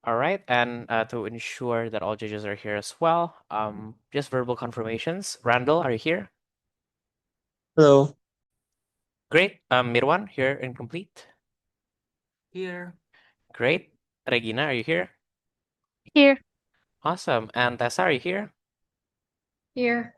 All right, and to ensure that all judges are here as well, just verbal confirmations. Randall, are you here? Hello. Great. Mirwan, here and complete. Here. Great. Regina, are you here? Here. Awesome. And Tessa, are you here? Here.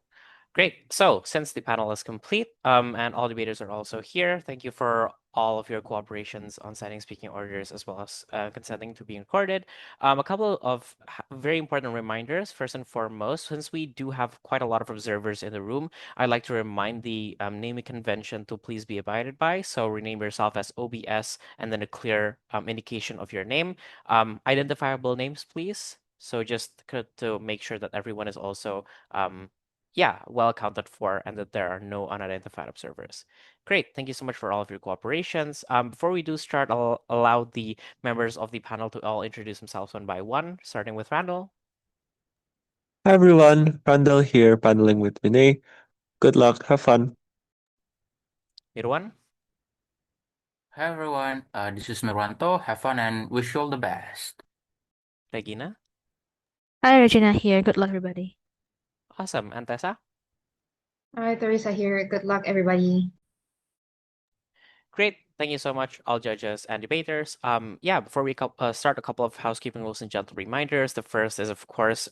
Great. So since the panel is complete, and all debaters are also here, thank you for all of your cooperations on setting speaking orders as well as consenting to being recorded. A couple of very important reminders. First and foremost, since we do have quite a lot of observers in the room, I'd like to remind the naming convention to please be abided by. So rename yourself as OBS and then a clear indication of your name. Identifiable names, please. So just to make sure that everyone is also yeah, well accounted for and that there are no unidentified observers. Great. Thank you so much for all of your cooperations. Before we do start, I'll allow the members of the panel to all introduce themselves one by one, starting with Randall. Hi everyone. Randall here, paneling with Vinay. Good luck. Have fun. Mirwan, Hi everyone, this is Mirwanto. Have fun and wish you all the best. Regina. Hi, Regina here. Good luck, everybody. Awesome. And Tessa? Hi, Theresa here. Good luck, everybody. Great. Thank you so much, all judges and debaters. Yeah, before we start, a couple of housekeeping rules and gentle reminders. The first is, of course,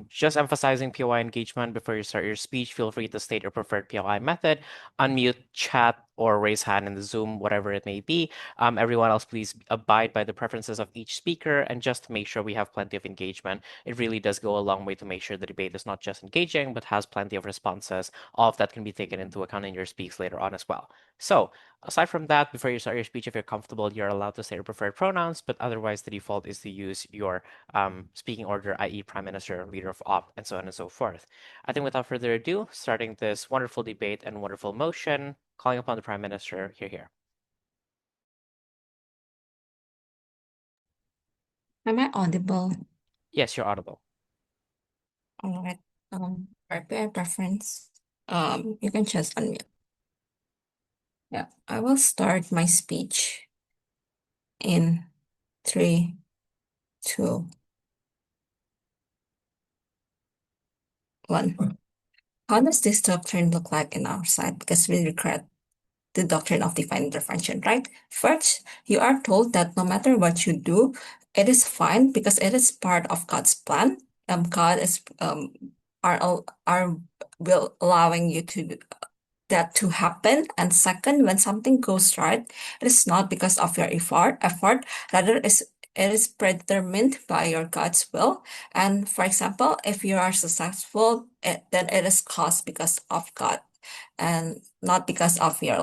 just emphasizing POI engagement before you start your speech. Feel free to state your preferred POI method, unmute, chat, or raise hand in the Zoom, whatever it may be. Everyone else, please abide by the preferences of each speaker and just make sure we have plenty of engagement. It really does go a long way to make sure the debate is not just engaging, but has plenty of responses. All of that can be taken into account in your speaks later on as well. So, aside from that, before you start your speech, if you're comfortable, you're allowed to say your preferred pronouns, but otherwise the default is to use your speaking order, i.e. Prime Minister, Leader of Op, and so on and so forth. I think without further ado, starting this wonderful debate and wonderful motion, calling upon the Prime Minister, here. Am I audible? Yes, you're audible. All right. RPI preference. You can just unmute. Yeah, I will start my speech in 3, 2, 1. How does this doctrine look like in our side? Because we regret the doctrine of divine intervention, right? First, you are told that no matter what you do, it is fine because it is part of God's plan. God is are will allowing you to that to happen. And second, when something goes right, it is not because of your effort, rather it is predetermined by your God's will. And for example, if you are successful, then it is caused because of God and not because of your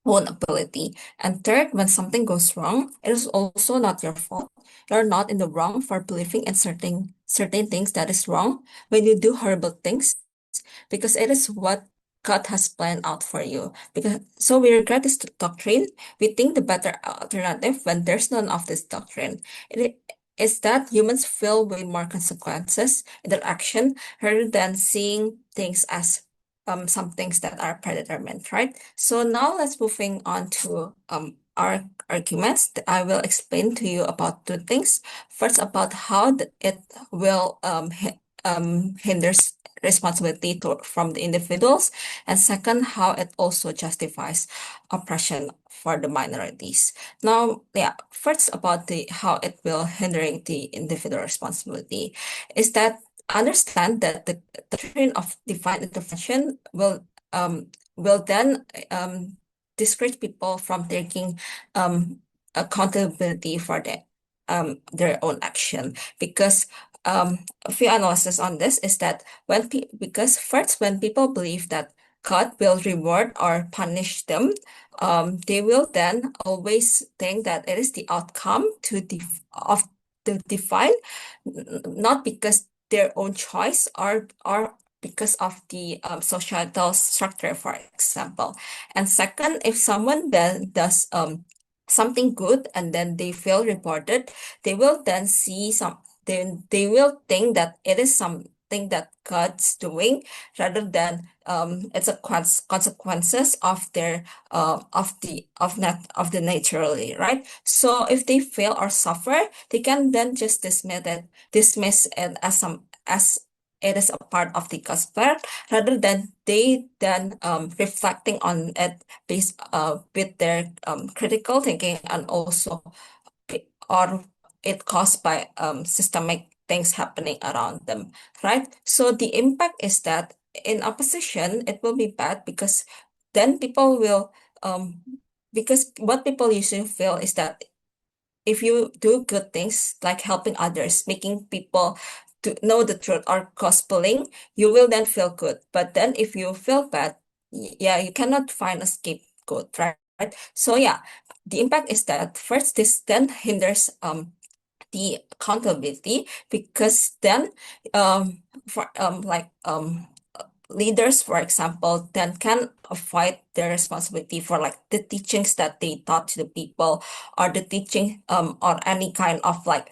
own ability. And third, when something goes wrong, it is also not your fault. You're not in the wrong for believing in certain things that is wrong when you do horrible things, because it is what God has planned out for you. Because so we regret this doctrine. We think the better alternative when there's none of this doctrine. It is that humans feel way more consequences in their action rather than seeing things as some things that are predetermined, right? So now let's moving on to our arguments. I will explain to you about two things. First, about how it will hinders responsibility from the individuals, and second, how it also justifies oppression for the minorities. Now, yeah, first about the how it will hindering the individual responsibility is that understand that the doctrine of divine intervention will then discourage people from taking accountability for their own action, because a few analysis on this is that because first, when people believe that God will reward or punish them, they will then always think that it is the outcome of the divine, not because their own choice or because of the societal structure, for example. And second, if someone then does something good and then they feel rewarded, they will then see some. Then they will think that it is thing that God's doing, rather than it's a consequences of their of the naturally, right? So if they fail or suffer, they can then just dismiss it as as it is a part of the gospel, rather than they then reflecting on it based with their critical thinking, and also or it caused by systemic things happening around them, right? So the impact is that in opposition, it will be bad, because then people will because what people usually feel is that if you do good things like helping others, making people to know the truth, or gospeling, you will then feel good. But then if you feel bad, yeah, you cannot find a scapegoat, right? So yeah, the impact is that first, this then hinders the accountability, because then for leaders, for example, then can avoid their responsibility for like the teachings that they taught to the people, or the teaching or any kind of like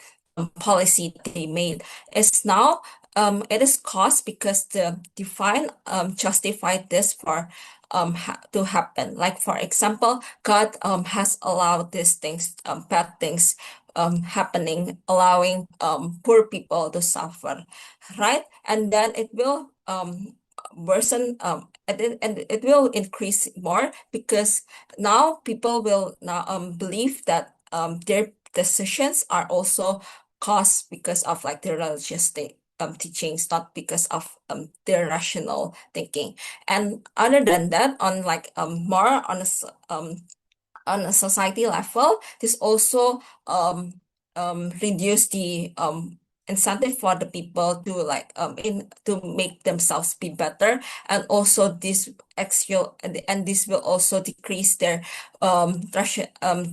policy they made. Is now it is caused because the divine justified this for to happen. Like for example, God has allowed these things, bad things happening, allowing poor people to suffer, right? And then it will worsen, and it will increase more, because now people will now believe that their decisions are also caused because of like their religious teachings, not because of their rational thinking. And other than that, on like more on a society level, this also reduce the incentive for the people to like in to make themselves be better. And also this actual, and this will also decrease their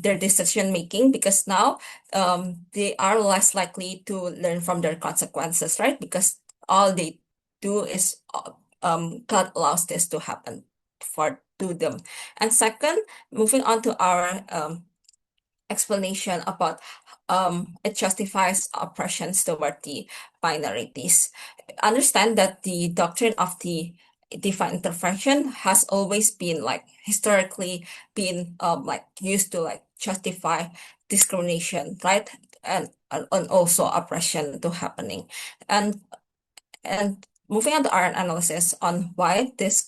decision making, because now they are less likely to learn from their consequences, right? Because all they do is God allows this to happen for to them. And second, moving on to our explanation about it justifies oppressions toward the minorities. Understand that the doctrine of the divine intervention has always been like historically been like used to like justify discrimination, right? And also oppression to happening. And moving on to our analysis on why this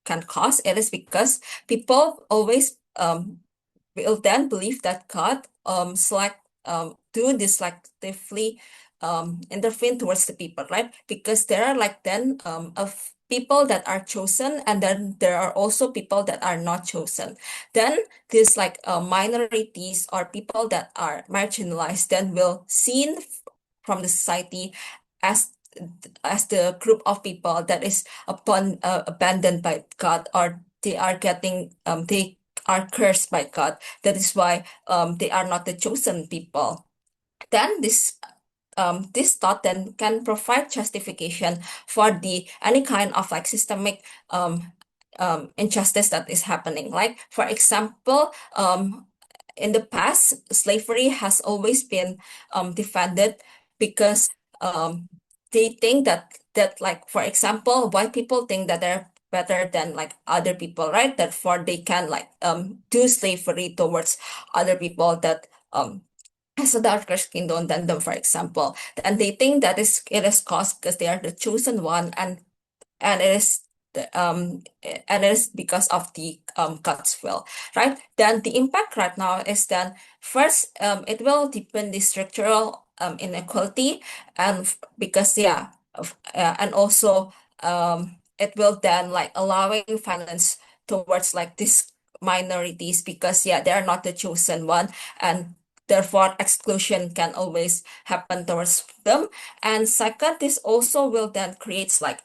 can cause, it is because people always will then believe that God do this selectively intervene towards the people, right? Because there are like then of people that are chosen, and then there are also people that are not chosen. Then these like minorities or people that are marginalized then will seen from the society as the group of people that is abandoned by God, or they are getting they are cursed by God. That is why they are not the chosen people. Then this thought then can provide justification for the any kind of like systemic injustice that is happening. Like for example, in the past, slavery has always been defended because they think that like for example, white people think that they're better than like other people, right? Therefore, they can like do slavery towards other people that has a darker skin tone than them, for example. And they think that it is caused because they are the chosen one, and it is and it is because of the God's will, right? Then the impact right now is that first it will deepen the structural inequality, and because and also it will then like allowing violence towards like these minorities, because they are not the chosen one, and therefore exclusion can always happen towards them. And second, this also will then creates like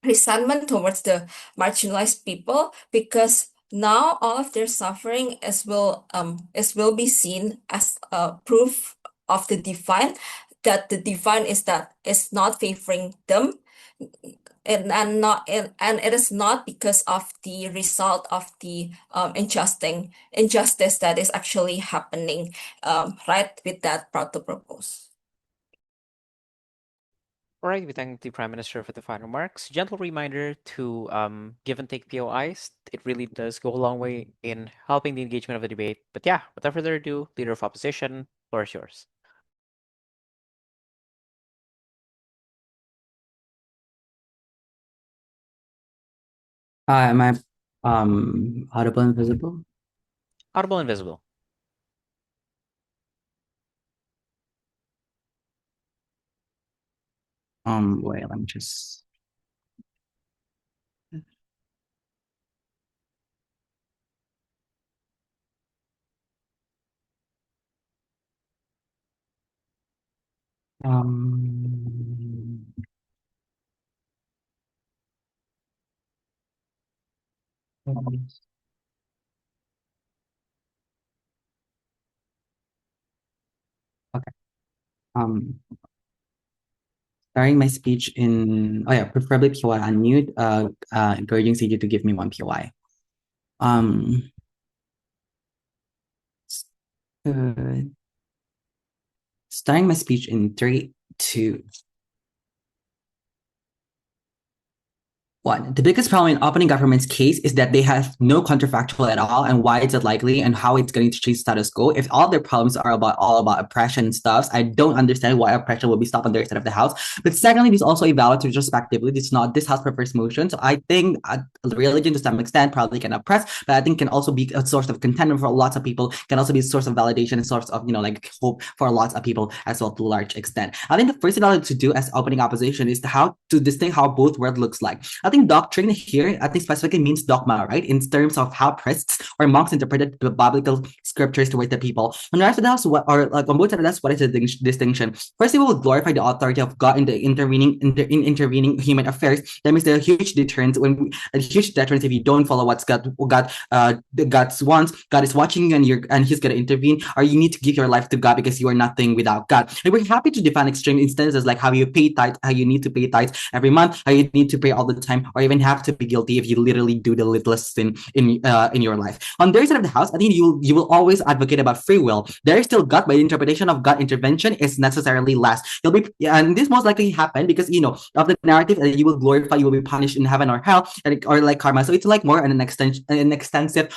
resentment towards the marginalized people, because now all of their suffering is will be seen as a proof of the divine, that the divine is not favoring them, and it is not because of the result of the injustice that is actually happening right with that proto propose. All right, we thank the Prime Minister for the final remarks. Gentle reminder to give and take POIs. It really does go a long way in helping the engagement of the debate. But yeah, without further ado, Leader of Opposition, floor is yours. Am I audible and visible? Audible and visible. Wait, let me just um okay. Starting my speech in preferably POI unmute, encouraging CG to give me one POI. Good. Starting my speech in 3, 2, 1. The biggest problem in opening government's case is that they have no counterfactual at all, and why is it likely and how it's going to change status quo. If all their problems are all about oppression and stuff, I don't understand why oppression will be stopped on their side of the house. But secondly, this also evaluates retrospectively. This is not this house prefers motion. So I think religion to some extent probably can oppress, but I think can also be a source of contentment for lots of people, can also be a source of validation and source of like hope for lots of people as well to a large extent. I think the first thing I like to do as opening opposition is how to distinguish how both world looks like. I think doctrine here, I think specifically means dogma, right? In terms of how priests or monks interpreted the biblical scriptures towards the people. On the rest of the house, what on both sides of that, what is the distinction? First, they will glorify the authority of God in the intervening human affairs. That means there are huge deterrence if you don't follow what God wants. God is watching you and He's gonna intervene, or you need to give your life to God because you are nothing without God. And we're happy to define extreme instances like how you pay tithes, how you need to pay tithes every month, how you need to pray all the time, or even have to be guilty if you literally do the littlest sin in your life. On their side of the house, I think you will always advocate about free will. There is still God, but the interpretation of God intervention is necessarily less. And this most likely happen because of the narrative that you will glorify, you will be punished in heaven or hell, or like karma. So it's like more an extensive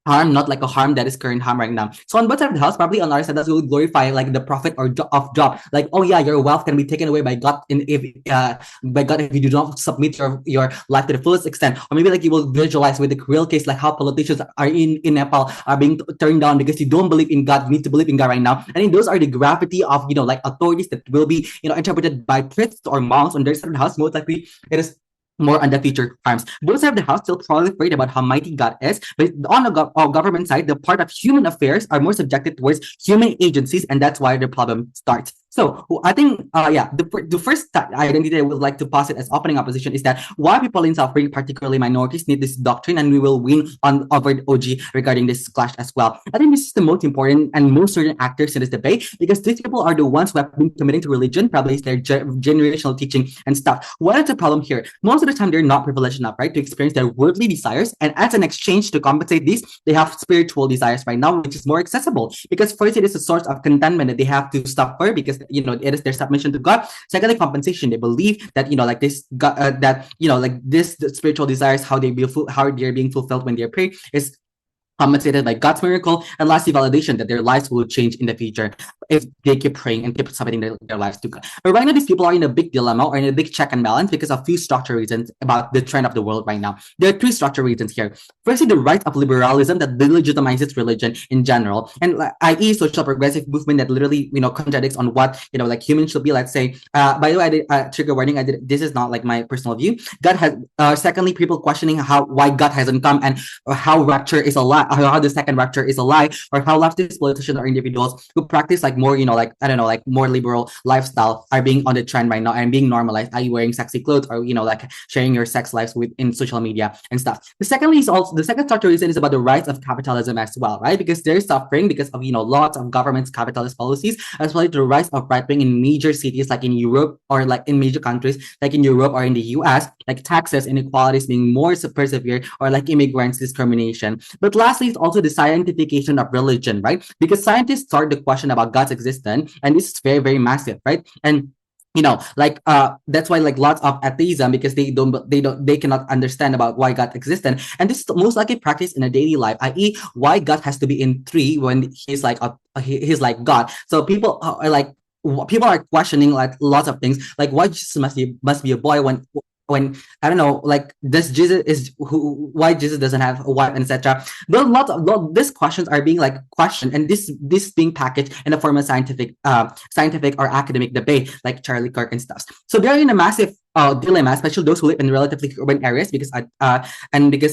harm, not like a harm that is current harm right now. So on both sides of the house, probably on our side, we would glorify like the profit of Job. Like, oh yeah, your wealth can be taken away by God if you do not submit your life to the fullest extent. Or maybe like you will visualize with the real case, like how politicians are in Nepal are being turned down because you don't believe in God. You need to believe in God right now. I think those are the gravity of like authorities that will be interpreted by priests or monks on their side of the house. Most likely it is more on the future harms. Both sides of the house still proliferate about how mighty God is, but on the government side, the part of human affairs are more subjected towards human agencies, and that's why the problem starts. So I think, the first identity I would like to posit as opening opposition is that why people in suffering, particularly minorities, need this doctrine, and we will win over the OG regarding this clash as well. I think this is the most important and most certain actors in this debate because these people are the ones who have been committing to religion, probably it's their generational teaching and stuff. What is the problem here? Most of the time, they're not privileged enough, right, to experience their worldly desires, and as an exchange to compensate these, they have spiritual desires right now, which is more accessible because first, it is a source of contentment that they have to suffer because it is their submission to God. Secondly, compensation. They believe that like this God, this the spiritual desires, how they're being fulfilled when they pray is compensated by God's miracle, and lastly, validation that their lives will change in the future if they keep praying and keep submitting their lives to God. But right now, these people are in a big dilemma or in a big check and balance because of few structural reasons about the trend of the world right now. There are three structural reasons here. Firstly, the rise of liberalism that delegitimizes religion in general, and i.e., social progressive movement that literally contradicts on what like humans should be. Let's say, by the way, trigger warning. This is not like my personal view. God has. Secondly, people questioning why God hasn't come and how rapture is a lie, how the second rapture is a lie, or how leftist politicians or individuals who practice like more, like more liberal lifestyle are being on the trend right now and being normalized, i.e. wearing sexy clothes or like sharing your sex lives in social media and stuff. The second structural reason is about the rise of capitalism as well, right? Because they're suffering because of lots of government's capitalist policies, as well as the rise of right wing in major cities like in Europe or like in major countries like in Europe or in the US, like taxes inequalities being more severe, or like immigrants discrimination. But lastly, it's also the scientification of religion, right? Because scientists start the question about God's existence, and this is very, very massive, right? And like that's why like lots of atheism, because they cannot understand about why God existed, and this is most likely practiced in a daily life, i.e. why God has to be in three when he's like he's like God. So people are like people are questioning like lots of things, like why Jesus must be a boy when I don't know, like this Jesus is why Jesus doesn't have a wife, etc. There are these questions are being like questioned, and this being packaged in a form of scientific or academic debate, like Charlie Kirk and stuff. So they're in a massive dilemma, especially those who live in relatively urban areas, because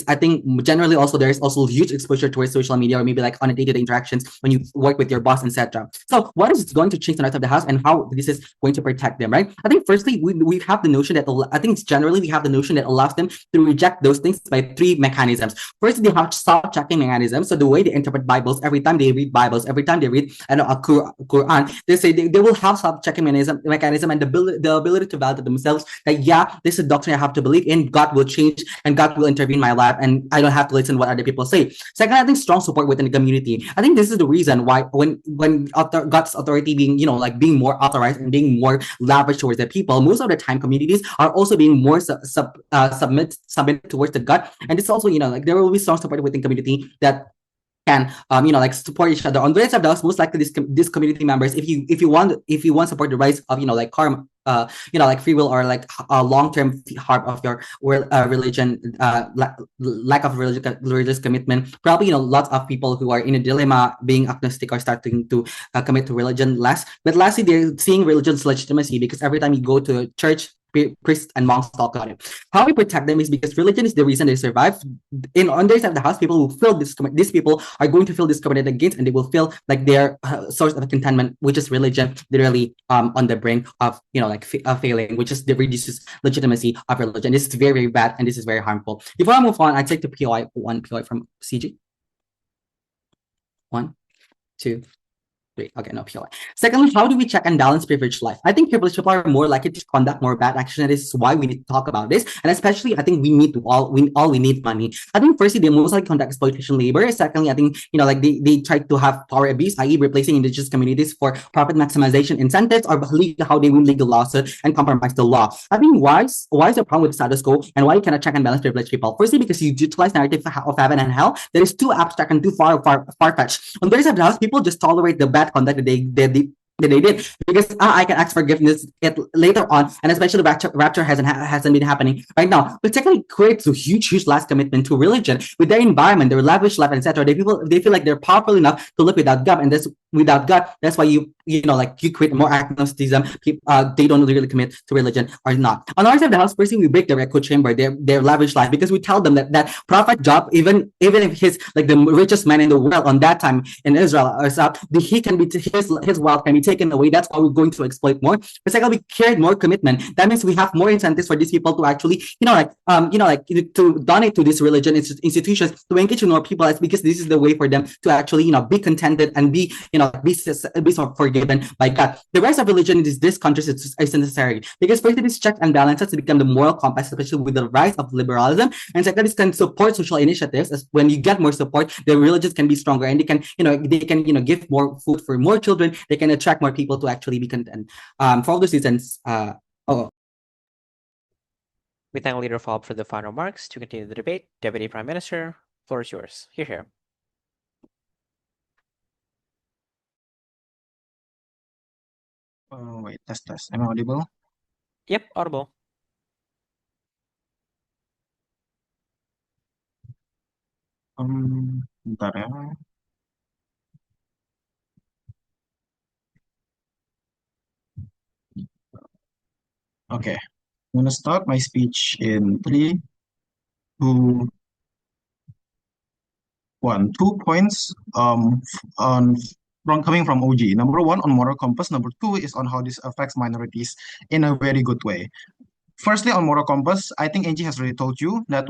I think generally also there's also huge exposure towards social media, or maybe like on a day-to-day interactions when you work with your boss, etc. So what is going to change the rest of the house, and how this is going to protect them, right? I think firstly we have the notion that I think it's generally we have the notion that allows them to reject those things by three mechanisms. First, they have self-checking mechanism. So the way they interpret Bibles, every time they read Bibles, every time they read a Quran, they say they will have self-checking mechanism and the ability to validate themselves that yeah, this is a doctrine I have to believe in. God will change and God will intervene in my life, and I don't have to listen to what other people say. Second, I think strong support within the community. I think this is the reason why when God's authority being like being more authorized and being more lavish towards the people, most of the time communities are also being more submit towards the God, and it's also like there will be strong support within community that can like support each other. On the side of the house, most likely these community members, if you want support the rise of like karma, like free will, or like a long-term harm of your religion, lack of religious commitment, probably lots of people who are in a dilemma being agnostic are starting to commit to religion less. But lastly, they're seeing religion's legitimacy, because every time you go to a church, priests and monks talk about it. How we protect them is because religion is the reason they survive. On their side of the house, people who feel these people are going to feel discriminated against, and they will feel like their source of contentment, which is religion, literally on the brink of failing, which is the reduces legitimacy of religion. This is very, very bad, and this is very harmful. Before I move on, I'd take the POI from CG. 1, 2, 3. Okay, no POI. Secondly, how do we check and balance privileged life? I think privileged people are more likely to conduct more bad action, and this is why we need to talk about this. And especially, I think we need we need money. I think firstly, they most likely conduct exploitation labor. Secondly, I think like they try to have power abuse, i.e., replacing indigenous communities for profit maximization incentives, or how they win legal lawsuits and compromise the law. I think why is the problem with the status quo, and why you cannot check and balance privileged people? Firstly, because you utilize narrative of heaven and hell that is too abstract and too far-fetched. On the other side of the house, people just tolerate the bad conduct that they did, because I can ask forgiveness later on, and especially rapture hasn't been happening right now. But technically creates a huge last commitment to religion with their environment, their lavish life, etc. They feel like they're powerful enough to live without God, and without God, that's why you create more agnosticism. They don't really commit to religion or not. On our side of the house, firstly, we break their echo chamber, their lavish life, because we tell them that prophet Job, even if he's like the richest man in the world on that time in Israel, or so, he can be his wealth can be taken away. That's why we're going to exploit more. But second, we create more commitment. That means we have more incentives for these people to actually to donate to these religion institutions, to engage with more people, because this is the way for them to actually be contented and be forgiven by God. The rise of religion in this country is necessary, because first, this checks and balances to become the moral compass, especially with the rise of liberalism. And second, this can support social initiatives. As when you get more support, the religions can be stronger, and they can give more food for more children. They can attract more people to actually be content. For all those reasons, We thank Leader Fob for the final remarks. To continue the debate, Deputy Prime Minister, floor is yours. Here. Wait, test. Am I audible? Yep, audible. Bentar ya. Okay, I'm gonna start my speech in 3, 2, 1. 2 points coming from OG. Number 1 on moral compass. Number 2 is on how this affects minorities in a very good way. Firstly, on moral compass, I think Angie has already told you that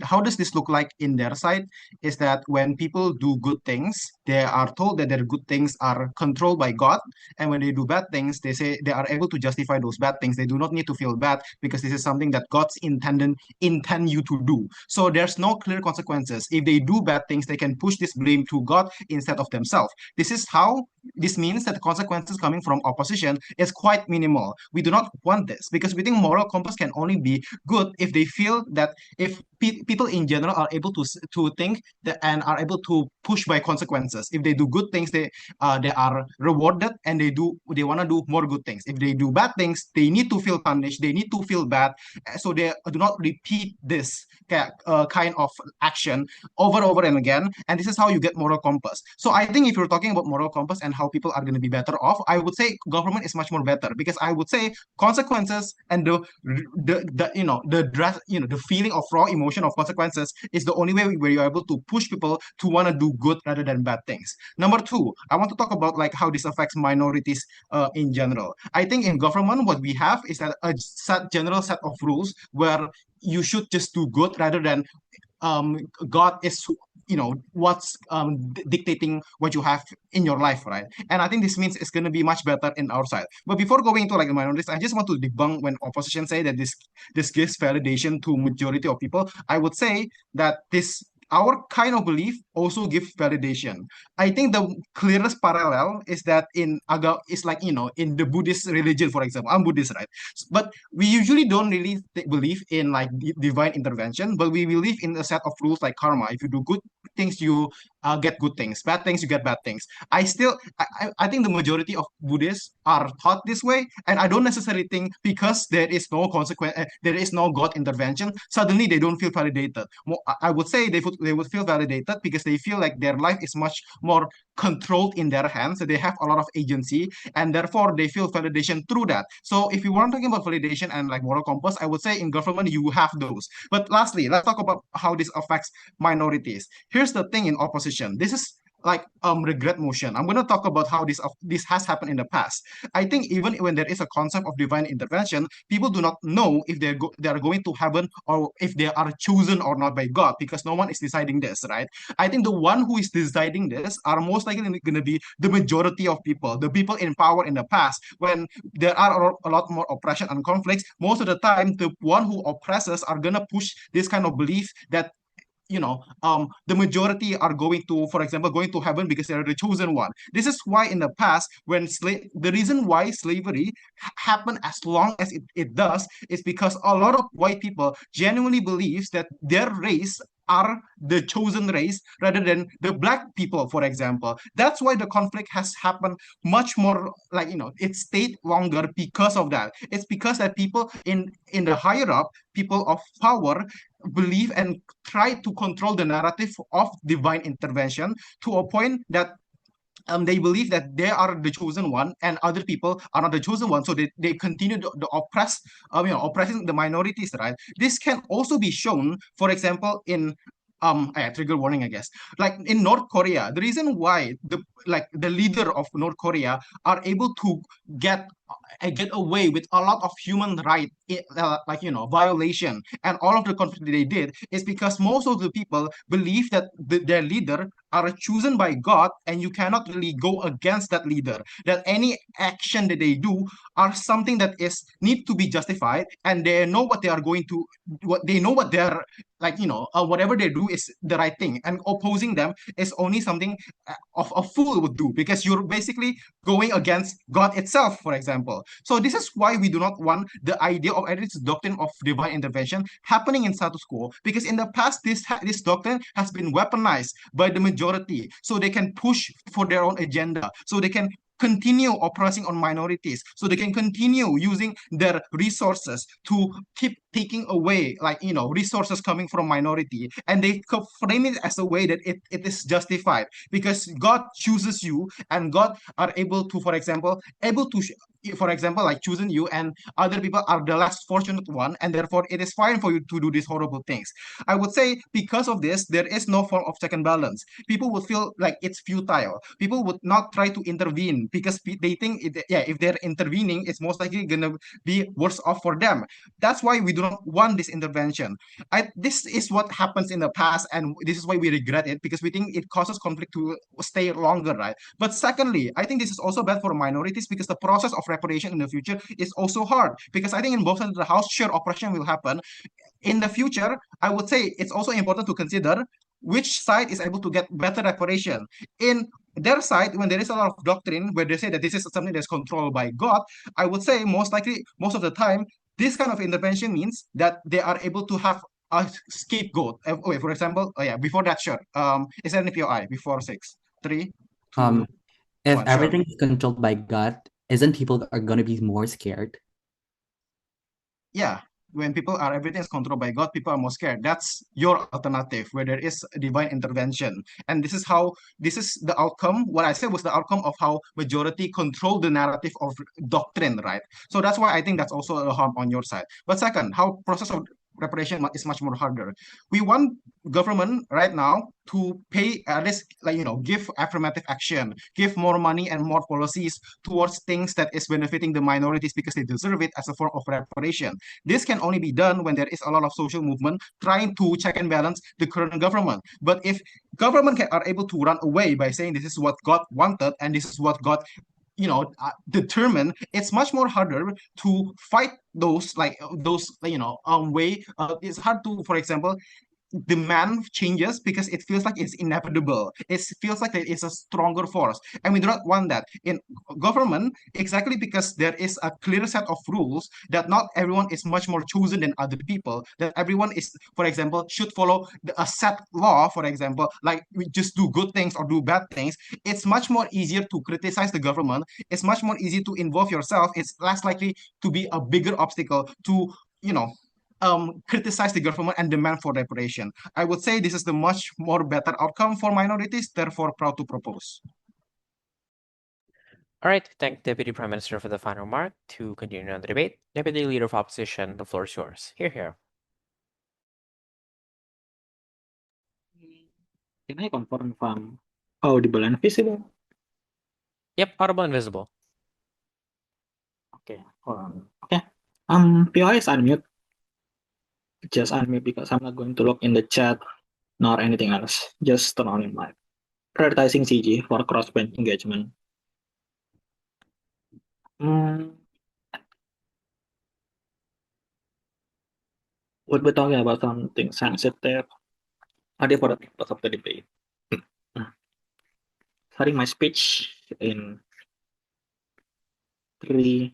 how does this look like in their side is that when people do good things, they are told that their good things are controlled by God. And when they do bad things, they say they are able to justify those bad things. They do not need to feel bad because this is something that God's intend you to do. So there's no clear consequences. If they do bad things, they can push this blame to God instead of themselves. This means that the consequences coming from opposition is quite minimal. We do not want this because we think moral compass can only be good if they feel that if people in general are able to think that and are able to push by consequences. If they do good things, they are rewarded and they want to do more good things. If they do bad things, they need to feel punished. They need to feel bad, so they do not repeat this kind of action over and again. And this is how you get moral compass. So I think if you're talking about moral compass and how people are going to be better off, I would say government is much more better because I would say consequences and the feeling of raw emotion of consequences is the only way where you're able to push people to want to do good rather than bad things. Number two, I want to talk about like how this affects minorities in general. I think in government what we have is that a general set of rules where you should just do good rather than God is what's dictating what you have in your life, right? And I think this means it's going to be much better in our side. But before going into like the minorities, I just want to debunk when opposition say that this gives validation to majority of people. I would say that this our kind of belief also gives validation. I think the clearest parallel is that in Aga is like in the Buddhist religion, for example. I'm Buddhist, right? But we usually don't really believe in like divine intervention, but we believe in a set of rules like karma. If you do good things, you get good things. Bad things, you get bad things. I think the majority of Buddhists are taught this way, and I don't necessarily think because there is no consequence, there is no God intervention, suddenly they don't feel validated. I would say they would feel validated because they feel like their life is much more controlled in their hands, so they have a lot of agency, and therefore they feel validation through that. So if you want talking about validation and like moral compass, I would say in government you have those. But lastly, let's talk about how this affects minorities. Here's the thing in opposition. This is like regret motion. I'm going to talk about how this has happened in the past. I think even when there is a concept of divine intervention, people do not know if they are going to heaven or if they are chosen or not by God because no one is deciding this, right? I think the one who is deciding this are most likely going to be the majority of people, the people in power in the past. When there are a lot more oppression and conflicts, most of the time the one who oppresses are going to push this kind of belief that the majority are going to, for example, going to heaven because they're the chosen one. This is why in the past, the reason why slavery happened as long as it does is because a lot of white people genuinely believes that their race are the chosen race rather than the black people, for example. That's why the conflict has happened much more, like it stayed longer because of that. It's because that people in the higher up, people of power believe and try to control the narrative of divine intervention to a point that they believe that they are the chosen one and other people are not the chosen one, so they continue to oppressing the minorities, right? This can also be shown, for example, in trigger warning, I guess, like in North Korea. The reason why the leader of North Korea are able to get get away with a lot of human right violation and all of the conflict they did is because most of the people believe that their leader are chosen by God, and you cannot really go against that leader. That any action that they do are something that is need to be justified, and they know what they are going to, what they know what they're whatever they do is the right thing, and opposing them is only something of a fool would do because you're basically going against God itself, for example. So this is why we do not want the idea of this doctrine of divine intervention happening in status quo, because in the past this doctrine has been weaponized by the majority, so they can push for their own agenda, so they can continue oppressing on minorities, so they can continue using their resources to keep taking away resources coming from minority, and they frame it as a way that it is justified because God chooses you, and God are able to, for example, like choosing you, and other people are the less fortunate one, and therefore it is fine for you to do these horrible things. I would say because of this, there is no form of check and balance. People would feel like it's futile. People would not try to intervene because they think if they're intervening, it's most likely gonna be worse off for them. That's why we do not want this intervention. This is what happens in the past, and this is why we regret it, because we think it causes conflict to stay longer, right? But secondly, I think this is also bad for minorities because the process of reparation in the future is also hard. Because I think in both sides of the house, shared oppression will happen. In the future, I would say it's also important to consider which side is able to get better reparation. In their side, when there is a lot of doctrine where they say that this is something that's controlled by God, I would say most likely, most of the time, this kind of intervention means that they are able to have a scapegoat. Okay, for example, oh yeah, before that, sure. Is there any POI before 6, 3, 2, If 1? Sure. everything is controlled by God, isn't people are gonna be more scared? Yeah, when people are everything is controlled by God, people are more scared. That's your alternative, where there is a divine intervention. And this is the outcome. What I said was the outcome of how majority control the narrative of doctrine, right? So that's why I think that's also a harm on your side. But second, how process of reparation is much more harder. We want government right now to pay at least, give affirmative action, give more money and more policies towards things that is benefiting the minorities because they deserve it as a form of reparation. This can only be done when there is a lot of social movement trying to check and balance the current government. But if are able to run away by saying this is what God wanted and this is what God determined, it's much more harder to fight way. It's hard to, for example, demand changes because it feels like it's inevitable. It feels like it's a stronger force, and we do not want that in government. Exactly because there is a clear set of rules that not everyone is much more chosen than other people. That everyone is, for example, should follow a set law. For example, like we just do good things or do bad things. It's much more easier to criticize the government. It's much more easy to involve yourself. It's less likely to be a bigger obstacle to you know criticize the government and demand for reparation. I would say this is the much more better outcome for minorities, therefore proud to propose. All right, thank Deputy Prime Minister for the final remark. To continue on the debate, Deputy Leader of Opposition, the floor is yours. Here. Can I confirm if I'm audible and visible? Yep, audible and visible. Okay, hold on. Okay. POI is unmute. Just unmute because I'm not going to look in the chat nor anything else. Just turn on your mic. Prioritizing CG for cross-bench engagement. We'll be talking about something sensitive. Ready for the purpose of the debate. Starting my speech in 3,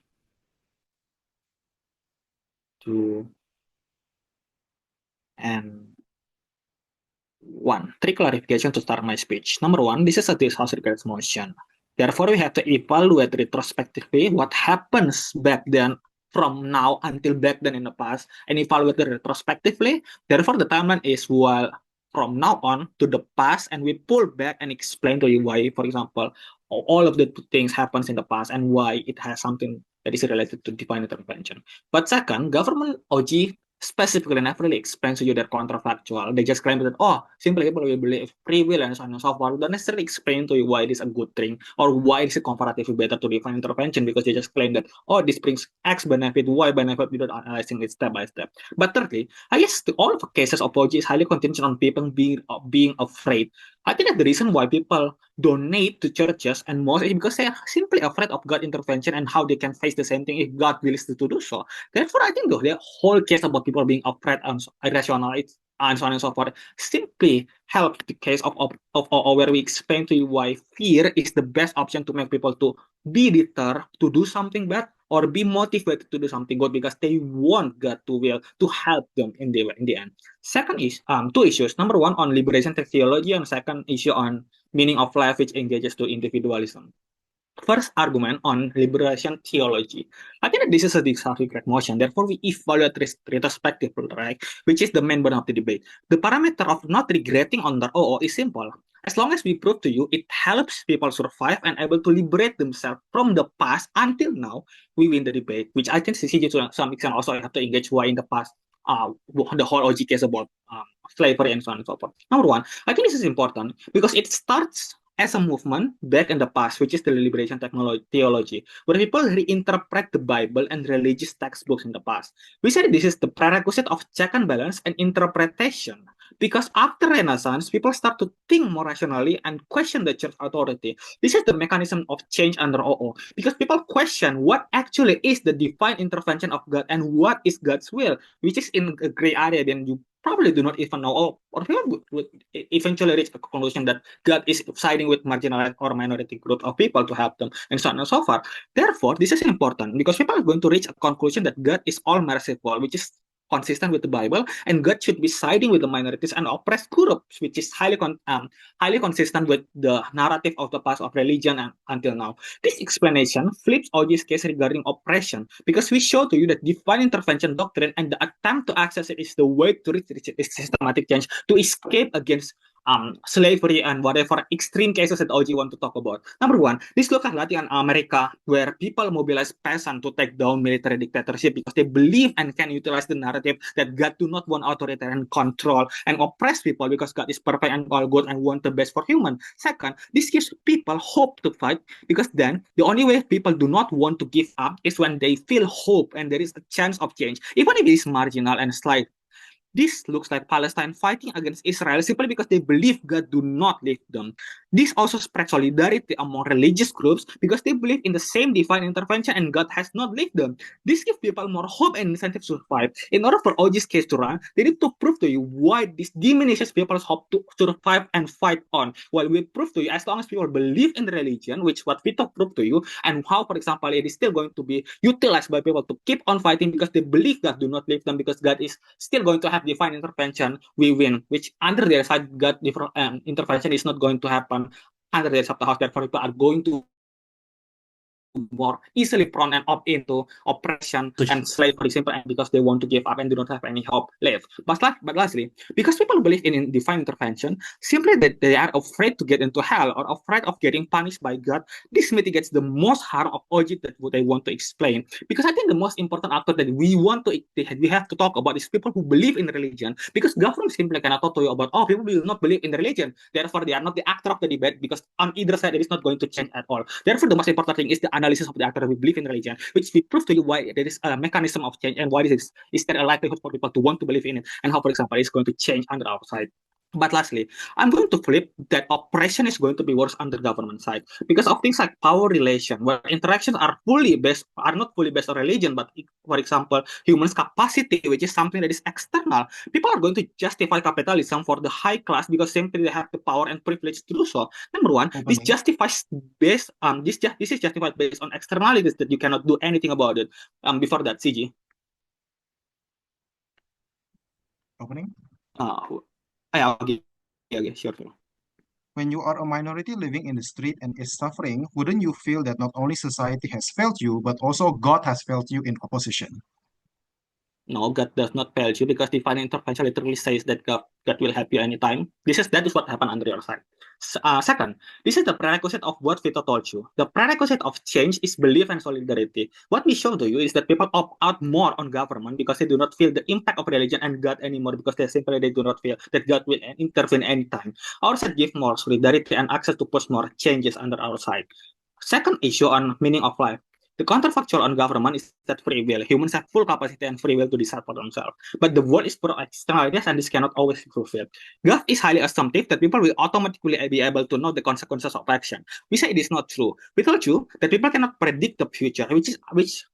2, and 1. 3 clarifications to start my speech. Number 1, this is a House regards motion. Therefore, we have to evaluate retrospectively what happens back then from now until back then in the past and evaluate it retrospectively. Therefore, the timeline is from now on to the past, and we pull back and explain to you why, for example, all of the things happens in the past and why it has something that is related to divine intervention. But second, government OG specifically never really explains to you that counterfactual. They just claim that, simply people will believe free will and so on and so forth. Don't necessarily explain to you why it is a good thing or why it is comparatively better to divine intervention, because they just claim that, this brings X benefit, Y benefit, without analyzing it step by step. But thirdly, I guess all of the cases of OG is highly contingent on people being afraid. I think that the reason why people donate to churches and mosques is because they are simply afraid of God intervention and how they can face the same thing if God wills to do so. Therefore, I think the whole case about people being afraid and irrational and so on and so forth simply help the case of where we explain to you why fear is the best option to make people to be deterred to do something bad or be motivated to do something good because they want God to will to help them in the end. Second is two issues. Number one on liberation theology, and second issue on meaning of life, which engages to individualism. first argument on liberation theology. I think that this is a disaggregate motion. Therefore, we evaluate retrospectively, right? Which is the main burden of the debate. The parameter of not regretting under OO is simple. As long as we prove to you it helps people survive and able to liberate themselves from the past until now, we win the debate. Which I can see to some extent also I have to engage why in the past the whole OG case about slavery and so on and so forth. Number one, I think this is important because it starts as a movement back in the past, which is the liberation theology, where people reinterpret the Bible and religious textbooks in the past. We said this is the prerequisite of check and balance and interpretation. Because after Renaissance, people start to think more rationally and question the church authority. This is the mechanism of change under OO. Because people question what actually is the divine intervention of God and what is God's will, which is in a gray area. Then you probably do not even know, or people would eventually reach a conclusion that God is siding with marginalized or minority group of people to help them, and so on and so forth. Therefore, this is important because people are going to reach a conclusion that God is all merciful, which is consistent with the Bible, and God should be siding with the minorities and oppressed groups, which is highly consistent with the narrative of the past of religion and until now. This explanation flips OG's case regarding oppression because we show to you that divine intervention doctrine and the attempt to access it is the way to reach systematic change to escape against slavery and whatever extreme cases that OG want to talk about. Number one, this look at Latin America where people mobilize peasants to take down military dictatorship because they believe and can utilize the narrative that God do not want authoritarian control and oppress people because God is perfect and all good and want the best for human. Second, this gives people hope to fight because then the only way people do not want to give up is when they feel hope and there is a chance of change, even if it is marginal and slight. This looks like Palestine fighting against Israel simply because they believe God do not leave them. This also spreads solidarity among religious groups because they believe in the same divine intervention and God has not left them. This gives people more hope and incentive to survive. In order for OG's case to run, they need to prove to you why this diminishes people's hope to survive and fight on. While we prove to you, as long as people believe in the religion, which what Vito proved to you, and how, for example, it is still going to be utilized by people to keep on fighting because they believe God do not leave them because God is still going to have divine intervention, we win. Which under their side, God intervention is not going to happen under the of the house. Therefore, people are going to more easily prone and opt into oppression and slavery simply because they want to give up and do not have any hope left. But lastly, because people believe in divine intervention, simply that they are afraid to get into hell or afraid of getting punished by God, this mitigates the most harm of OG that they want to explain. Because I think the most important actor that we have to talk about is people who believe in religion, because government simply cannot talk to you about, oh, people will not believe in religion, therefore they are not the actor of the debate, because on either side it is not going to change at all. Therefore, the most important thing is the analysis of the actor we believe in religion, which we prove to you why there is a mechanism of change and why this is there a likelihood for people to want to believe in it, and how, for example, it's going to change under our side. But lastly, I'm going to flip that oppression is going to be worse on the government side because of things like power relation, where interactions are not fully based on religion, but for example, humans' capacity, which is something that is external. People are going to justify capitalism for the high class because simply they have the power and privilege to do so. Number one, this justifies based this is justified based on externalities that you cannot do anything about it. Before that, CG. Opening? Okay, sure. When you are a minority living in the street and is suffering, wouldn't you feel that not only society has failed you, but also God has failed you in opposition? No, God does not fail you because divine intervention literally says that God will help you anytime. That is what happened under your side. Second, this is the prerequisite of what Vito told you. The prerequisite of change is belief and solidarity. What we show to you is that people opt out more on government because they do not feel the impact of religion and God anymore because they do not feel that God will intervene anytime. Our side give more solidarity and access to push more changes under our side. Second issue on meaning of life. The counterfactual on government is that free will. Humans have full capacity and free will to decide for themselves. But the world is full of externalities and this cannot always be fulfilled. God is highly assumptive that people will automatically be able to know the consequences of action. We say it is not true. We told you that people cannot predict the future, which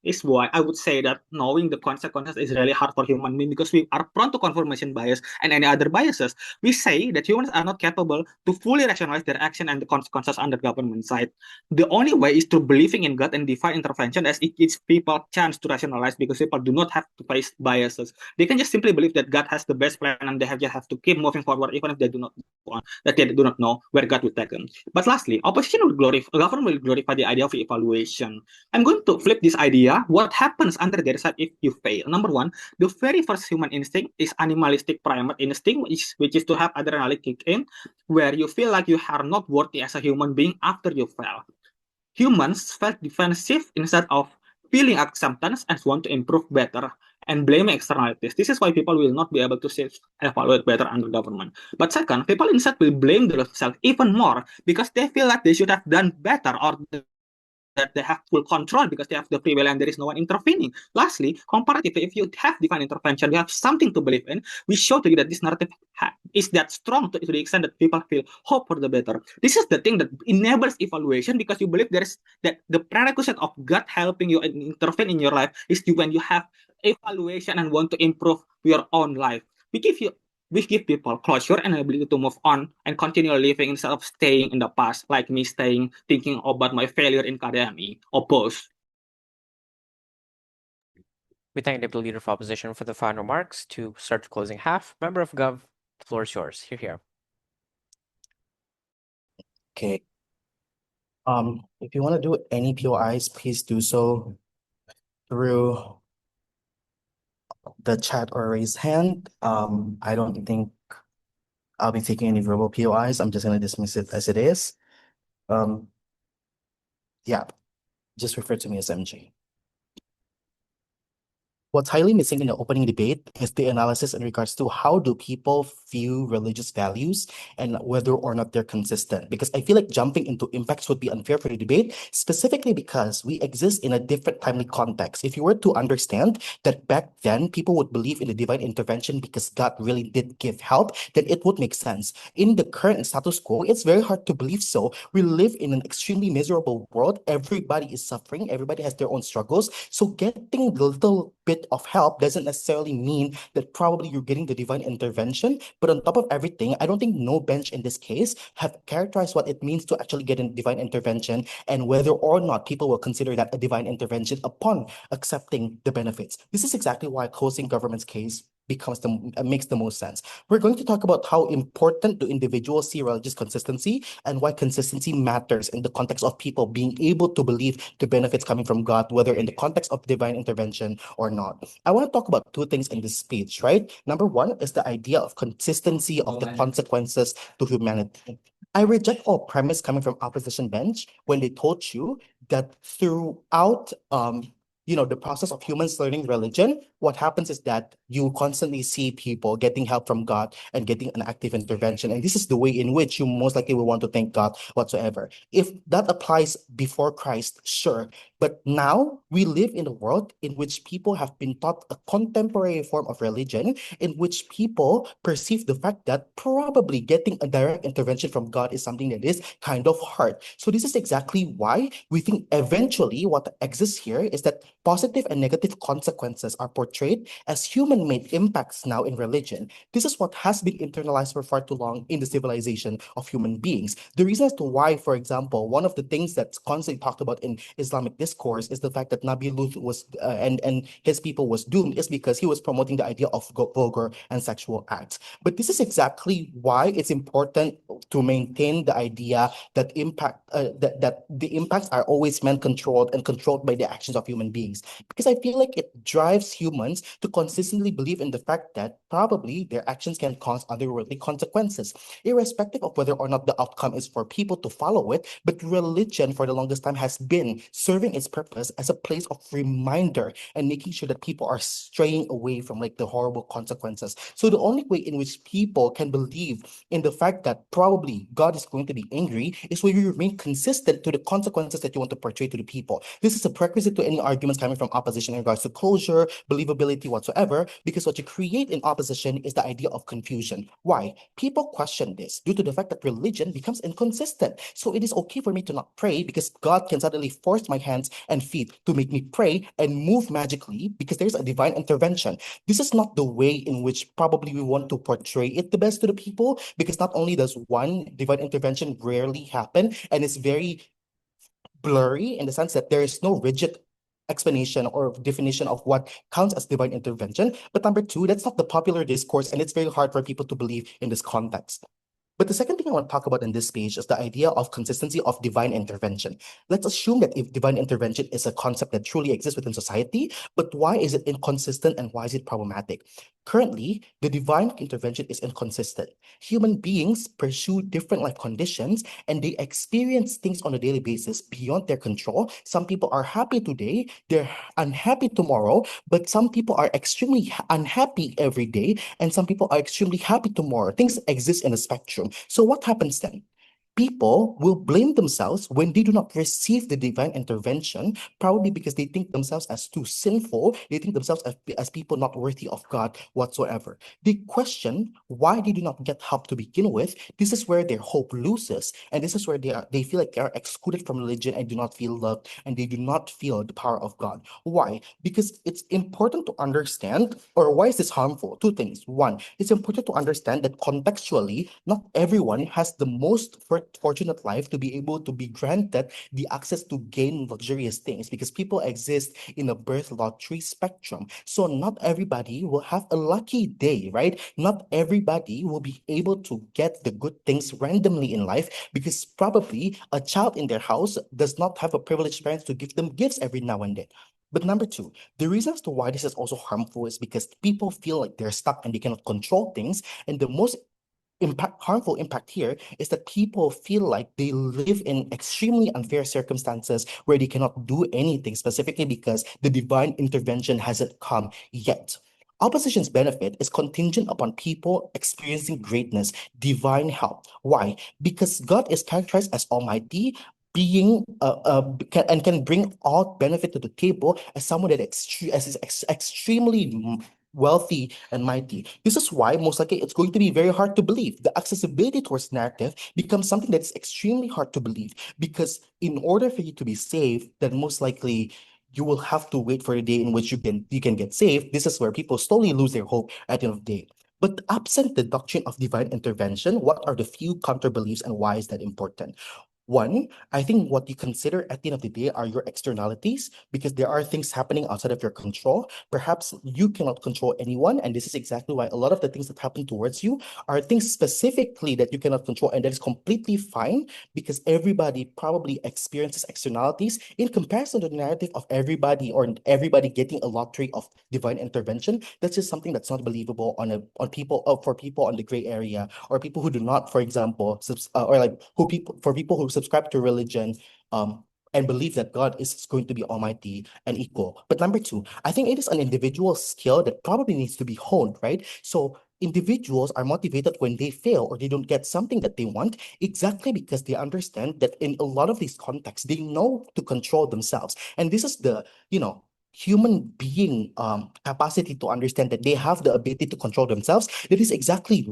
is why I would say that knowing the consequences is really hard for human beings because we are prone to confirmation bias and any other biases. We say that humans are not capable to fully rationalize their action and the consequences under government side. The only way is through believing in God and divine intervention intervention as it gives people a chance to rationalize because people do not have to face biases. They can just simply believe that God has the best plan and just have to keep moving forward even if they do not want, that they do not know where God will take them. But lastly, opposition will government will glorify the idea of evaluation. I'm going to flip this idea. What happens under their side if you fail? Number one, the very first human instinct is animalistic primate instinct, which is to have adrenaline kick in, where you feel like you are not worthy as a human being after you fail. Humans felt defensive instead of feeling acceptance and want to improve better and blaming externalities. This is why people will not be able to self-evaluate better under government. But second, people instead will blame themselves even more because they feel like they should have done better or that they have full control because they have the free will and there is no one intervening. Lastly, comparatively, if you have divine intervention, you have something to believe in, we show to you that this narrative is that strong to the extent that people feel hope for the better. This is the thing that enables evaluation because you believe there is that the prerequisite of God helping you and intervene in your life is when you have evaluation and want to improve your own life. We give people closure and ability to move on and continue living instead of staying in the past, like me staying thinking about my failure in academy or both. We thank the leader of opposition for the final remarks. To start the closing half, member of Gov, the floor is yours. Here. Okay. If you want to do any POIs, please do so through the chat or raise hand. I don't think I'll be taking any verbal POIs. I'm just gonna dismiss it as it is. Yeah, just refer to me as MJ. What's highly missing in the opening debate is the analysis in regards to how do people view religious values and whether or not they're consistent. Because I feel like jumping into impacts would be unfair for the debate, specifically because we exist in a different timely context. If you were to understand that back then people would believe in the divine intervention because God really did give help, then it would make sense. In the current status quo, it's very hard to believe so. We live in an extremely miserable world. Everybody is suffering. Everybody has their own struggles. So getting the little bit of help doesn't necessarily mean that probably you're getting the divine intervention. But on top of everything, I don't think no bench in this case have characterized what it means to actually get a divine intervention and whether or not people will consider that a divine intervention upon accepting the benefits. This is exactly why closing government's case makes the most sense. We're going to talk about how important do individuals see religious consistency and why consistency matters in the context of people being able to believe the benefits coming from God, whether in the context of divine intervention or not. I want to talk about two things in this speech, right? Number one is the idea of consistency of the consequences to humanity. I reject all premise coming from opposition bench when they told you that throughout the process of humans learning religion, what happens is that you constantly see people getting help from God and getting an active intervention. And this is the way in which you most likely will want to thank God whatsoever. If that applies before Christ, sure. But now we live in a world in which people have been taught a contemporary form of religion in which people perceive the fact that probably getting a direct intervention from God is something that is kind of hard. So this is exactly why we think eventually what exists here is that positive and negative consequences are portrayed as human-made impacts now in religion. This is what has been internalized for far too long in the civilization of human beings. The reason as to why, for example, one of the things that's constantly talked about in Islamic discourse is the fact that Nabi Lut was and his people was doomed is because he was promoting the idea of vulgar and sexual acts. But this is exactly why it's important to maintain the idea that that the impacts are always meant controlled and controlled by the actions of human beings. Because I feel like it drives humans to consistently believe in the fact that probably their actions can cause otherworldly consequences, irrespective of whether or not the outcome is for people to follow it. But religion, for the longest time, has been serving its purpose as a place of reminder and making sure that people are straying away from like the horrible consequences. So the only way in which people can believe in the fact that probably God is going to be angry is when you remain consistent to the consequences that you want to portray to the people. This is a prerequisite to any arguments coming from opposition in regards to closure, believability, whatsoever, because what you create in opposition is the idea of confusion. Why? People question this due to the fact that religion becomes inconsistent. So it is okay for me to not pray because God can suddenly force my hands and feet to make me pray and move magically because there's a divine intervention. This is not the way in which probably we want to portray it the best to the people, because not only does one divine intervention rarely happen and it's very blurry in the sense that there is no rigid explanation or definition of what counts as divine intervention. But number two, that's not the popular discourse, and it's very hard for people to believe in this context. But the second thing I want to talk about in this page is the idea of consistency of divine intervention. Let's assume that if divine intervention is a concept that truly exists within society, but why is it inconsistent and why is it problematic? Currently, the divine intervention is inconsistent. Human beings pursue different life conditions and they experience things on a daily basis beyond their control. Some people are happy today, they're unhappy tomorrow, but some people are extremely unhappy every day, and some people are extremely happy tomorrow. Things exist in a spectrum. So what happens then? People will blame themselves when they do not receive the divine intervention, probably because they think themselves as too sinful. They think themselves as people not worthy of God whatsoever. They question why they do not get help to begin with. This is where their hope loses, and this is where they feel like they are excluded from religion and do not feel loved, and they do not feel the power of God. Why? Because it's important to understand, or why is this harmful? Two things. One, it's important to understand that contextually, not everyone has the most fortunate life to be able to be granted the access to gain luxurious things, because people exist in a birth lottery spectrum. So not everybody will have a lucky day, right? Not everybody will be able to get the good things randomly in life, because probably a child in their house does not have a privileged parents to give them gifts every now and then. But number two, the reasons to why this is also harmful is because people feel like they're stuck and they cannot control things. And the most harmful impact here is that people feel like they live in extremely unfair circumstances where they cannot do anything, specifically because the divine intervention hasn't come yet. Opposition's benefit is contingent upon people experiencing greatness, divine help. Why? Because God is characterized as almighty, being can bring all benefit to the table as someone that is extremely wealthy and mighty. This is why most likely it's going to be very hard to believe. The accessibility towards narrative becomes something that's extremely hard to believe, because in order for you to be saved, then most likely you will have to wait for a day in which you can get saved. This is where people slowly lose their hope at the end of the day. But absent the doctrine of divine intervention, what are the few counter beliefs and why is that important? One, I think what you consider at the end of the day are your externalities, because there are things happening outside of your control. Perhaps you cannot control anyone, and this is exactly why a lot of the things that happen towards you are things specifically that you cannot control, and that is completely fine, because everybody probably experiences externalities in comparison to the narrative of everybody, or everybody getting a lottery of divine intervention. That's just something that's not believable on people, for people on the gray area, or people who do not, for example, or like people who subscribe to religion, and believe that God is going to be almighty and equal. But number two, I think it is an individual skill that probably needs to be honed, right? So individuals are motivated when they fail or they don't get something that they want, exactly because they understand that in a lot of these contexts, they know to control themselves. And this is the, human being capacity to understand that they have the ability to control themselves. That is exactly